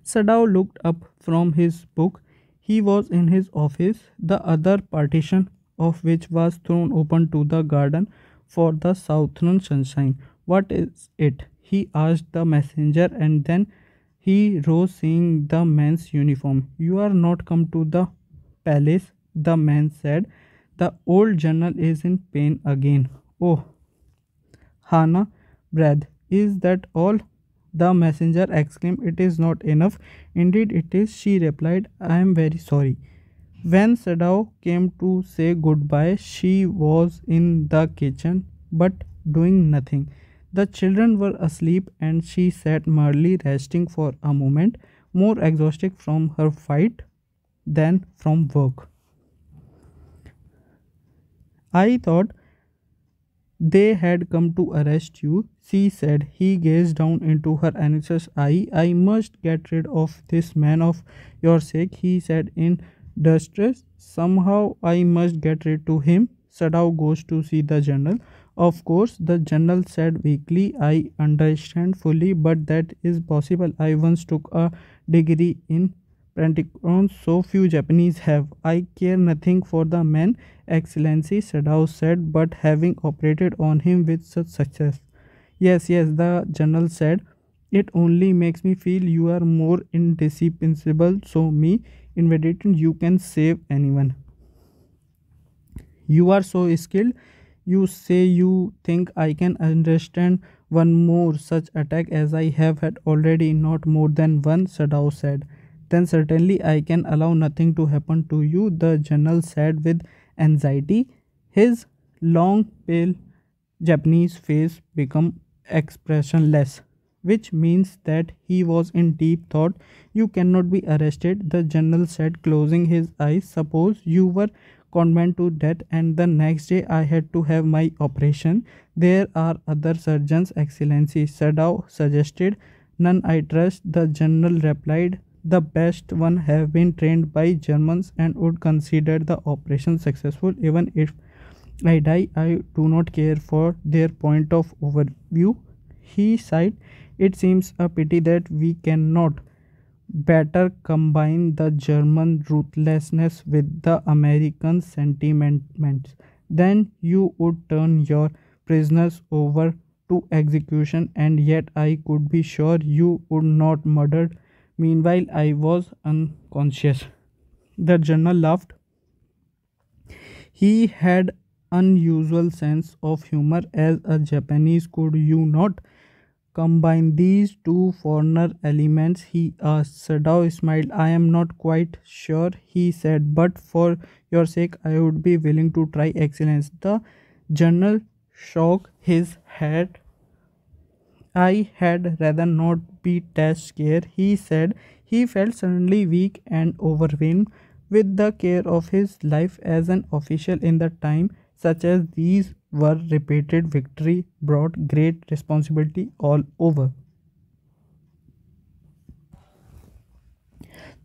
Sadao looked up from his book. He was in his office, the other partition of which was thrown open to the garden for the southern sunshine. "What is it?" he asked the messenger, and then he rose, seeing the man's uniform. "You are not come to the palace," the man said. "The old general is in pain again." "Oh," Hannah breathed. "Is that all?" the messenger exclaimed. "It is not enough." "Indeed it is," she replied. "I am very sorry." When Sadao came to say goodbye, she was in the kitchen, but doing nothing. The children were asleep and she sat merely resting for a moment. more exhausted from her fight than from work. I thought they had come to arrest you, she said. He gazed down into her anxious eye. I must get rid of this man of your sake, he said in distress. Somehow I must get rid of him. Sadao goes to see the general. Of course, the general said weakly. I understand fully, but that is possible. I once took a degree in Pentagon, so few Japanese have. I care nothing for the man, Excellency, Sadao said, but having operated on him with such success. Yes, yes, the general said. It only makes me feel you are more indispensable, so me invading you can save anyone. You are so skilled. You say you think I can understand one more such attack as I have had already, not more than one, Sadao said. Then certainly I can allow nothing to happen to you, the general said with anxiety. His long, pale Japanese face became expressionless, which means that he was in deep thought. You cannot be arrested, the general said, closing his eyes. Suppose you were condemned to death and the next day I had to have my operation. There are other surgeons, Excellency, Sadao suggested. None I trust, the general replied. The best one have been trained by Germans and would consider the operation successful even if I die. I do not care for their point of overview. He sighed. It seems a pity that we cannot better combine the German ruthlessness with the American sentiments. Then you would turn your prisoners over to execution, and yet I could be sure you would not murder. Meanwhile, I was unconscious. The general laughed. He had unusual sense of humor as a Japanese. Could you not combine these two foreigner elements? He asked. Sadao smiled. I am not quite sure, he said, but for your sake I would be willing to try, Excellence. The general shook his head. I had rather not be test scared, he said. He felt suddenly weak and overwhelmed with the care of his life as an official in the time such as these were repeated victory brought great responsibility all over.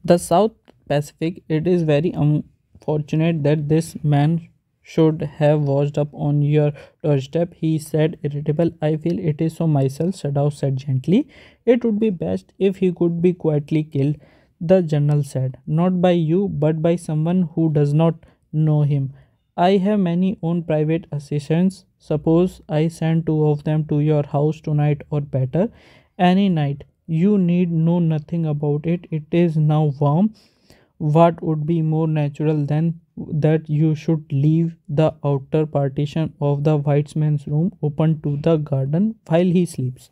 The South Pacific, it is very unfortunate that this man should have washed up on your doorstep, he said, irritable. I feel it is so myself, Sadao said gently. It would be best if he could be quietly killed, the general said. Not by you, but by someone who does not know him. I have many own private assistants. Suppose I send two of them to your house tonight or better, any night. You need know nothing about it. It is now warm. What would be more natural than that you should leave the outer partition of the white man's room open to the garden while he sleeps?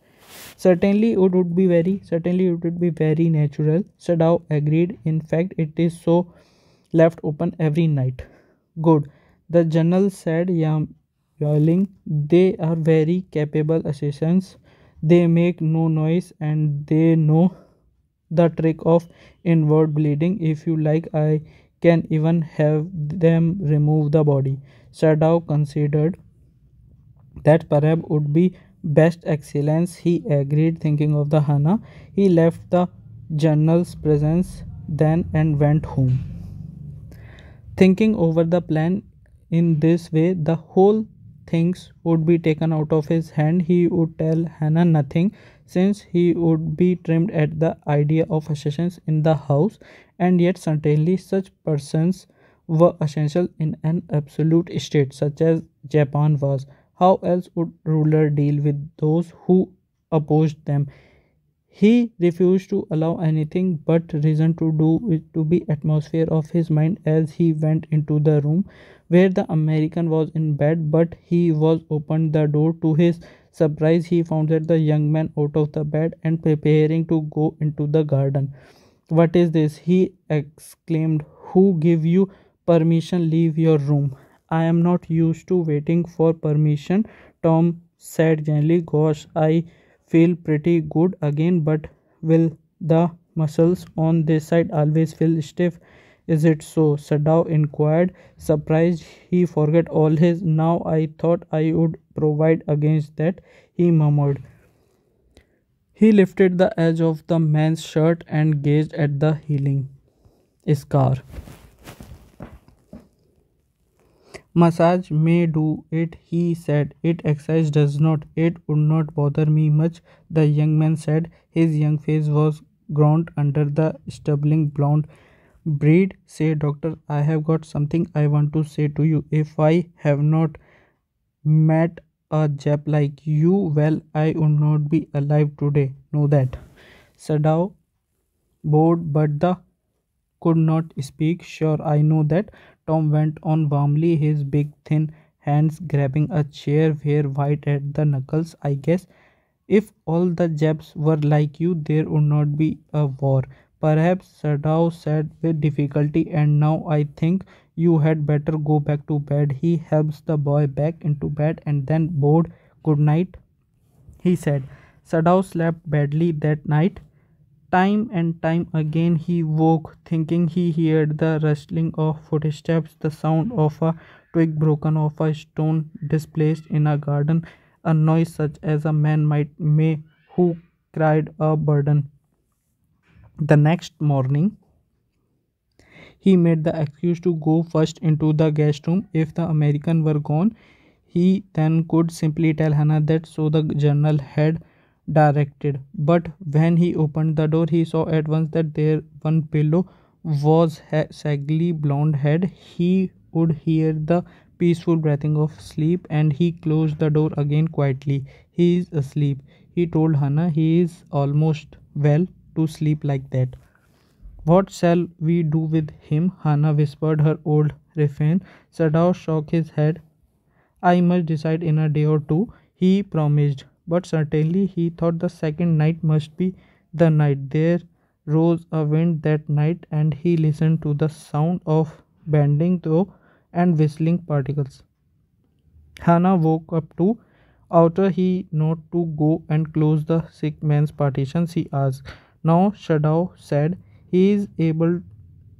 Certainly it would be very natural. Sadao agreed. In fact, it is so left open every night. Good. The general said, yawning. They are very capable assassins. They make no noise and they know the trick of inward bleeding. If you like, I can even have them remove the body. Sadao considered. That perhaps would be best, Excellence, he agreed, thinking of the Hana. He left the general's presence then and went home. Thinking over the plan in this way, the whole things would be taken out of his hand. He would tell Hannah nothing, since he would be trimmed at the idea of assassins in the house, and yet certainly such persons were essential in an absolute state such as Japan was. How else would ruler deal with those who opposed them? He refused to allow anything but reason to do it to be atmosphere of his mind as he went into the room where the American was in bed, but he was opened the door. To his surprise, he found that the young man out of the bed and preparing to go into the garden. What is this? He exclaimed. Who gave you permission? Leave your room. I am not used to waiting for permission, Tom said gently. Gosh, I feel pretty good again, but will the muscles on this side always feel stiff. Is it so? Sadao inquired, surprised he forgot all his. Now I thought I would provide against that, he murmured. He lifted the edge of the man's shirt and gazed at the healing scar. Massage may do it, he said. It exercise does not. It would not bother me much, the young man said. His young face was gaunt under the stubbling blonde beard. Say, doctor, I have got something I want to say to you. If I have not met a Jap like you, well, I would not be alive today. Know that. Sadao bowed, but the could not speak. Sure, I know that, Tom went on warmly, his big thin hands grabbing a chair were white at the knuckles. I guess if all the Japs were like you, there would not be a war. Perhaps, Sadao said with difficulty, and now I think you had better go back to bed. He helps the boy back into bed and then bowed. Good night, he said. Sadao slept badly that night. Time and time again he woke, thinking he heard the rustling of footsteps, the sound of a twig broken off a stone displaced in a garden, a noise such as a man might may who cried a burden. The next morning he made the excuse to go first into the guest room. If the American were gone, he then could simply tell Hannah that so the journal had directed. But when he opened the door, he saw at once that there one pillow was saggy blonde head. He would hear the peaceful breathing of sleep, and he closed the door again quietly. He is asleep, he told Hannah. He is almost well to sleep like that. What shall we do with him? Hannah whispered her old refrain. Sadao shook his head. I must decide in a day or two, he promised. But certainly he thought the second night must be the night. There rose a wind that night, and he listened to the sound of bending though and whistling particles. Hannah woke up too. Ought he not to go and close the sick man's partitions? He asked. Now Shadow said he is able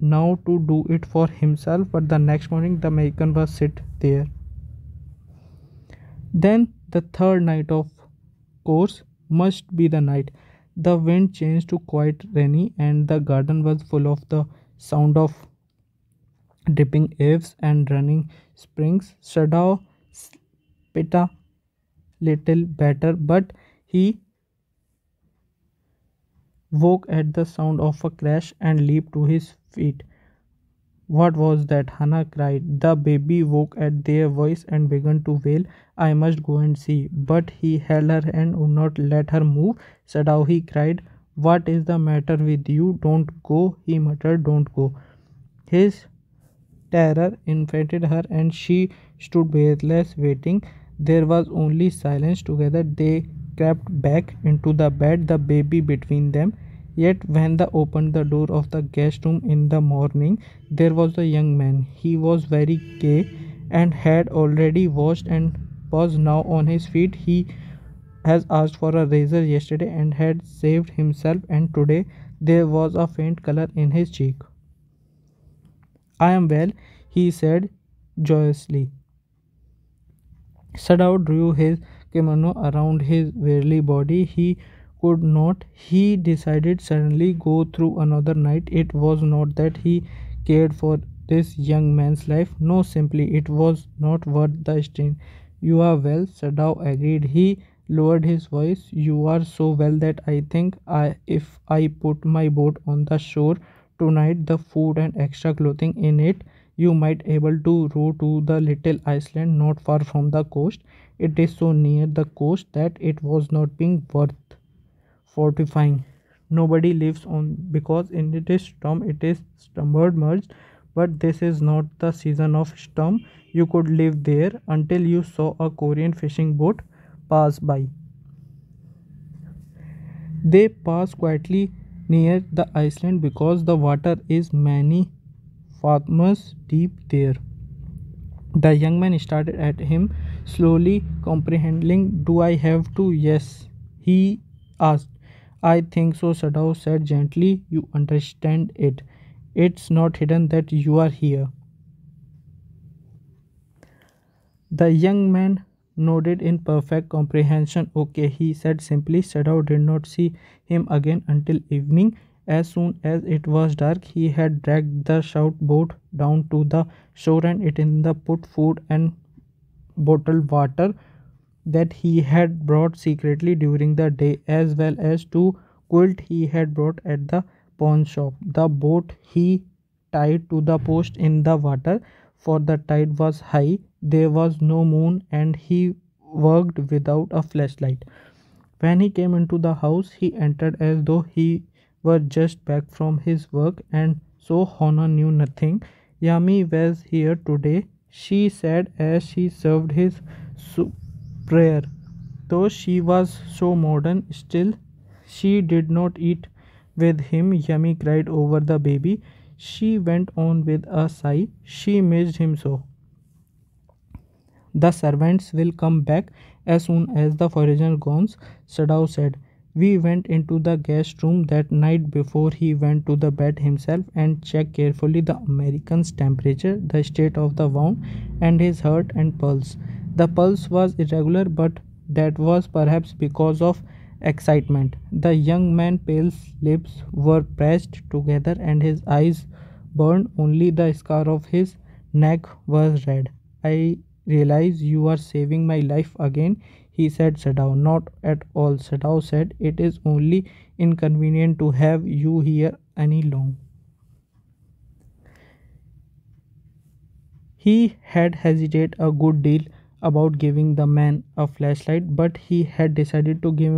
now to do it for himself, but the next morning the American was sit there. Then the third night, of course, must be the night. The wind changed to quite rainy, and the garden was full of the sound of dripping eaves and running springs. Shadow spit a little better, but he woke at the sound of a crash and leaped to his feet. What was that? Hannah cried. The baby woke at their voice and began to wail. I must go and see. But he held her and would not let her move. Sadao, he cried. What is the matter with you? Don't go, he muttered. Don't go. His terror infected her, and she stood breathless, waiting. There was only silence. Together they crept back into the bed, the baby between them. Yet when they opened the door of the guest room in the morning, there was a young man. He was very gay and had already washed and was now on his feet. He has asked for a razor yesterday and had shaved himself, and today there was a faint color in his cheek. I am well, he said joyously. Sadao drew his kimono around his weary body. He could not, he decided suddenly, go through another night. It was not that he cared for this young man's life. No, simply it was not worth the strain. You are well, Sadao agreed. He lowered his voice. You are so well that I think if I put my boat on the shore tonight, the food and extra clothing in it, you might able to row to the little island not far from the coast. It is so near the coast that it was not being worth fortifying. Nobody lives on because in it is storm, it is submerged. But this is not the season of storm. You could live there until you saw a Korean fishing boat pass by. They pass quietly near the island because the water is many fathoms deep there. The young man started at him, slowly comprehending. Do I have to? Yes, he asked. I think so, Sadao said gently. You understand it. It's not hidden that you are here. The young man nodded in perfect comprehension. Okay, he said simply. Sadao did not see him again until evening. As soon as it was dark, he had dragged the shout boat down to the shore and it in the put food and bottled water that he had brought secretly during the day, as well as two quilt he had brought at the pawn shop. The boat he tied to the post in the water, for the tide was high. There was no moon, and he worked without a flashlight. When he came into the house, he entered as though he were just back from his work, and so Hona knew nothing. Yami was here today, she said as she served his prayer. Though she was so modern, still she did not eat with him. Yami cried over the baby. She went on with a sigh. She missed him so. The servants will come back as soon as the foreigner goes, Sadao said. We went into the guest room that night before he went to the bed himself and checked carefully the American's temperature, the state of the wound, and his heart and pulse. The pulse was irregular, but that was perhaps because of excitement. The young man's pale lips were pressed together and his eyes burned. Only the scar of his neck was red. I realize you are saving my life again, he said. Sadao. Not at all, Sadao said. It is only inconvenient to have you here any long. He had hesitated a good deal about giving the man a flashlight, but he had decided to give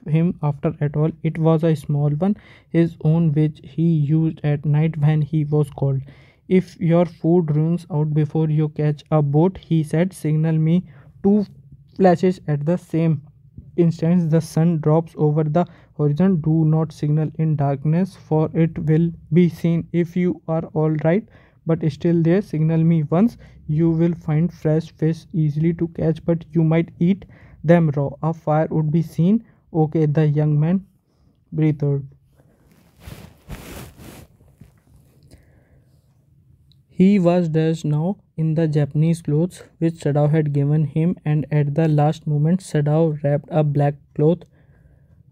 him after at all. It was a small one, his own, which he used at night when he was cold. If your food runs out before you catch a boat, he said, signal me. Two flashes at the same instant. The sun drops over the horizon. Do not signal in darkness, for it will be seen if you are all right, but still there. Signal me once. You will find fresh fish easily to catch, but you might eat them raw. A fire would be seen. Okay, the young man breathed. He was dressed now in the Japanese clothes which Sadao had given him, and at the last moment Sadao wrapped a black cloth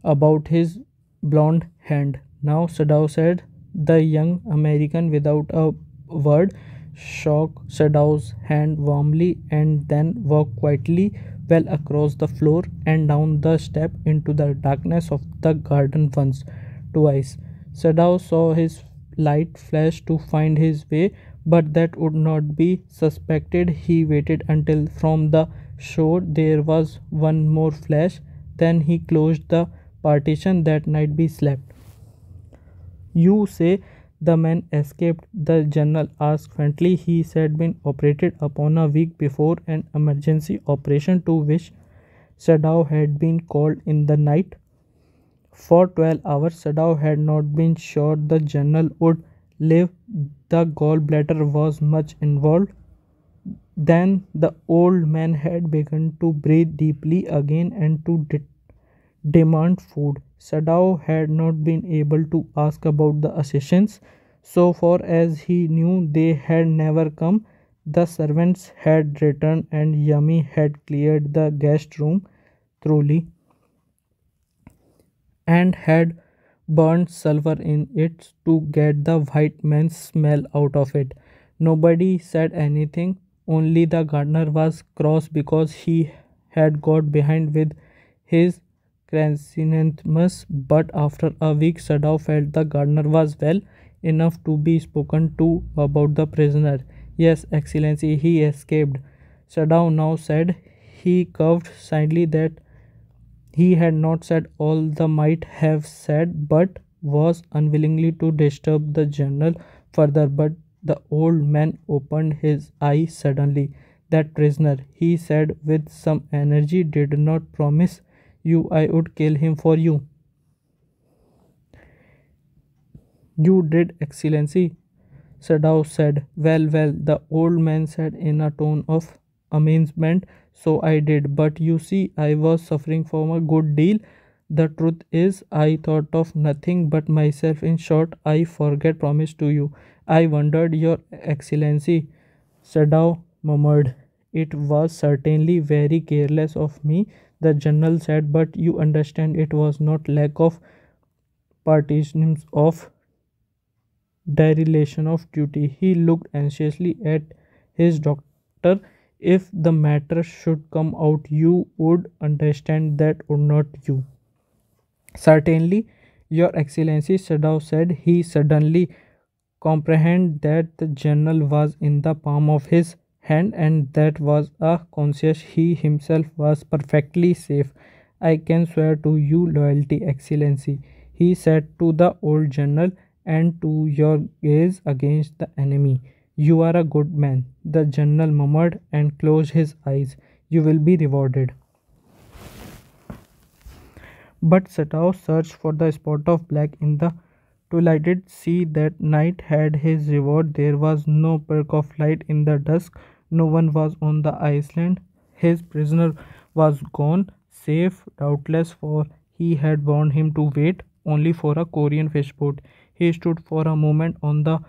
about his blond hand. Now, Sadao said. The young American, without a word, shook Sadao's hand warmly and then walked quietly well across the floor and down the step into the darkness of the garden once. Twice, Sadao saw his light flash to find his way, but that would not be suspected. He waited until from the shore there was one more flash. Then he closed the partition that night be slept. You say the man escaped? The general asked faintly. He had been operated upon a week before, an emergency operation to which Sadao had been called in the night. For 12 hours, Sadao had not been sure the general would live. The gallbladder was much involved. Then the old man had begun to breathe deeply again and to demand food. Sadao had not been able to ask about the assassins. So far as he knew, they had never come. The servants had returned and Yami had cleared the guest room thoroughly and had burned sulfur in it to get the white man's smell out of it. Nobody said anything, only the gardener was cross because he had got behind with his chrysanthemums. But after a week, Sadao felt the gardener was well enough to be spoken to about the prisoner. Yes, Excellency, he escaped, Sadao now said. He coughed slightly that he had not said all the might have said, but was unwillingly to disturb the general further. But the old man opened his eyes suddenly. That prisoner, he said with some energy, did not promise you I would kill him for you. You did, Excellency, Sadao said. Well, well, the old man said in a tone of amazement. So I did, but you see, I was suffering from a good deal. The truth is, I thought of nothing but myself. In short, I forget promise to you. I wondered, Your Excellency, Sadao murmured. It was certainly very careless of me, the general said, but you understand it was not lack of partitions of dereliction of duty. He looked anxiously at his doctor. If the matter should come out, you would understand that, would not you? Certainly, Your Excellency, Sadao said. He suddenly comprehended that the journal was in the palm of his hand and that was a conscience he himself was perfectly safe. I can swear to you loyalty, Excellency, he said to the old general, and to your gaze against the enemy. You are a good man, the general murmured and closed his eyes. You will be rewarded. But Satao searched for the spot of black in the twilighted sea that night had his reward. There was no perk of light in the dusk. No one was on the island. His prisoner was gone, safe doubtless, for he had warned him to wait only for a Korean fish boat. He stood for a moment on the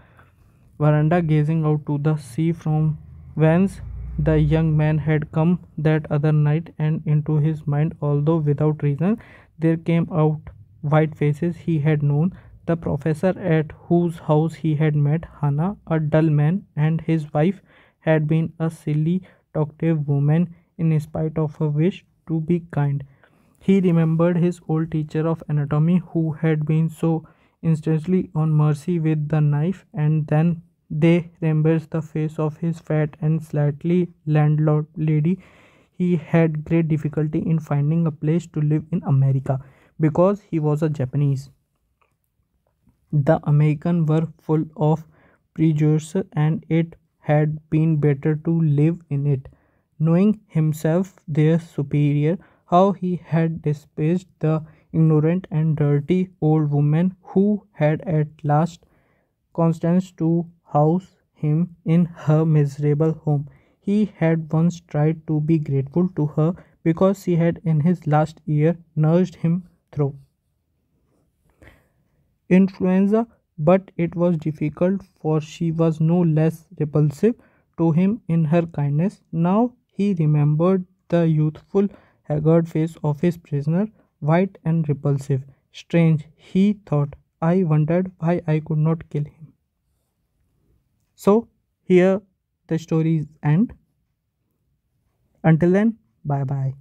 veranda gazing out to the sea from whence the young man had come that other night, and into his mind, although without reason, there came out white faces he had known, the professor at whose house he had met Hannah, a dull man, and his wife had been a silly, talkative woman in spite of her wish to be kind. He remembered his old teacher of anatomy who had been so instantly on mercy with the knife, and then they remembered the face of his fat and slightly landlord lady. He had great difficulty in finding a place to live in America because he was a Japanese. The Americans were full of prejudice, and it had been better to live in it. Knowing himself their superior, how he had despised the ignorant and dirty old woman who had at last condescended to house him in her miserable home. He had once tried to be grateful to her because she had in his last year nursed him through influenza, but it was difficult, for she was no less repulsive to him in her kindness. Now he remembered the youthful, haggard face of his prisoner, white and repulsive. Strange, he thought. I wondered why I could not kill him. So, here the stories end. Until then, bye bye.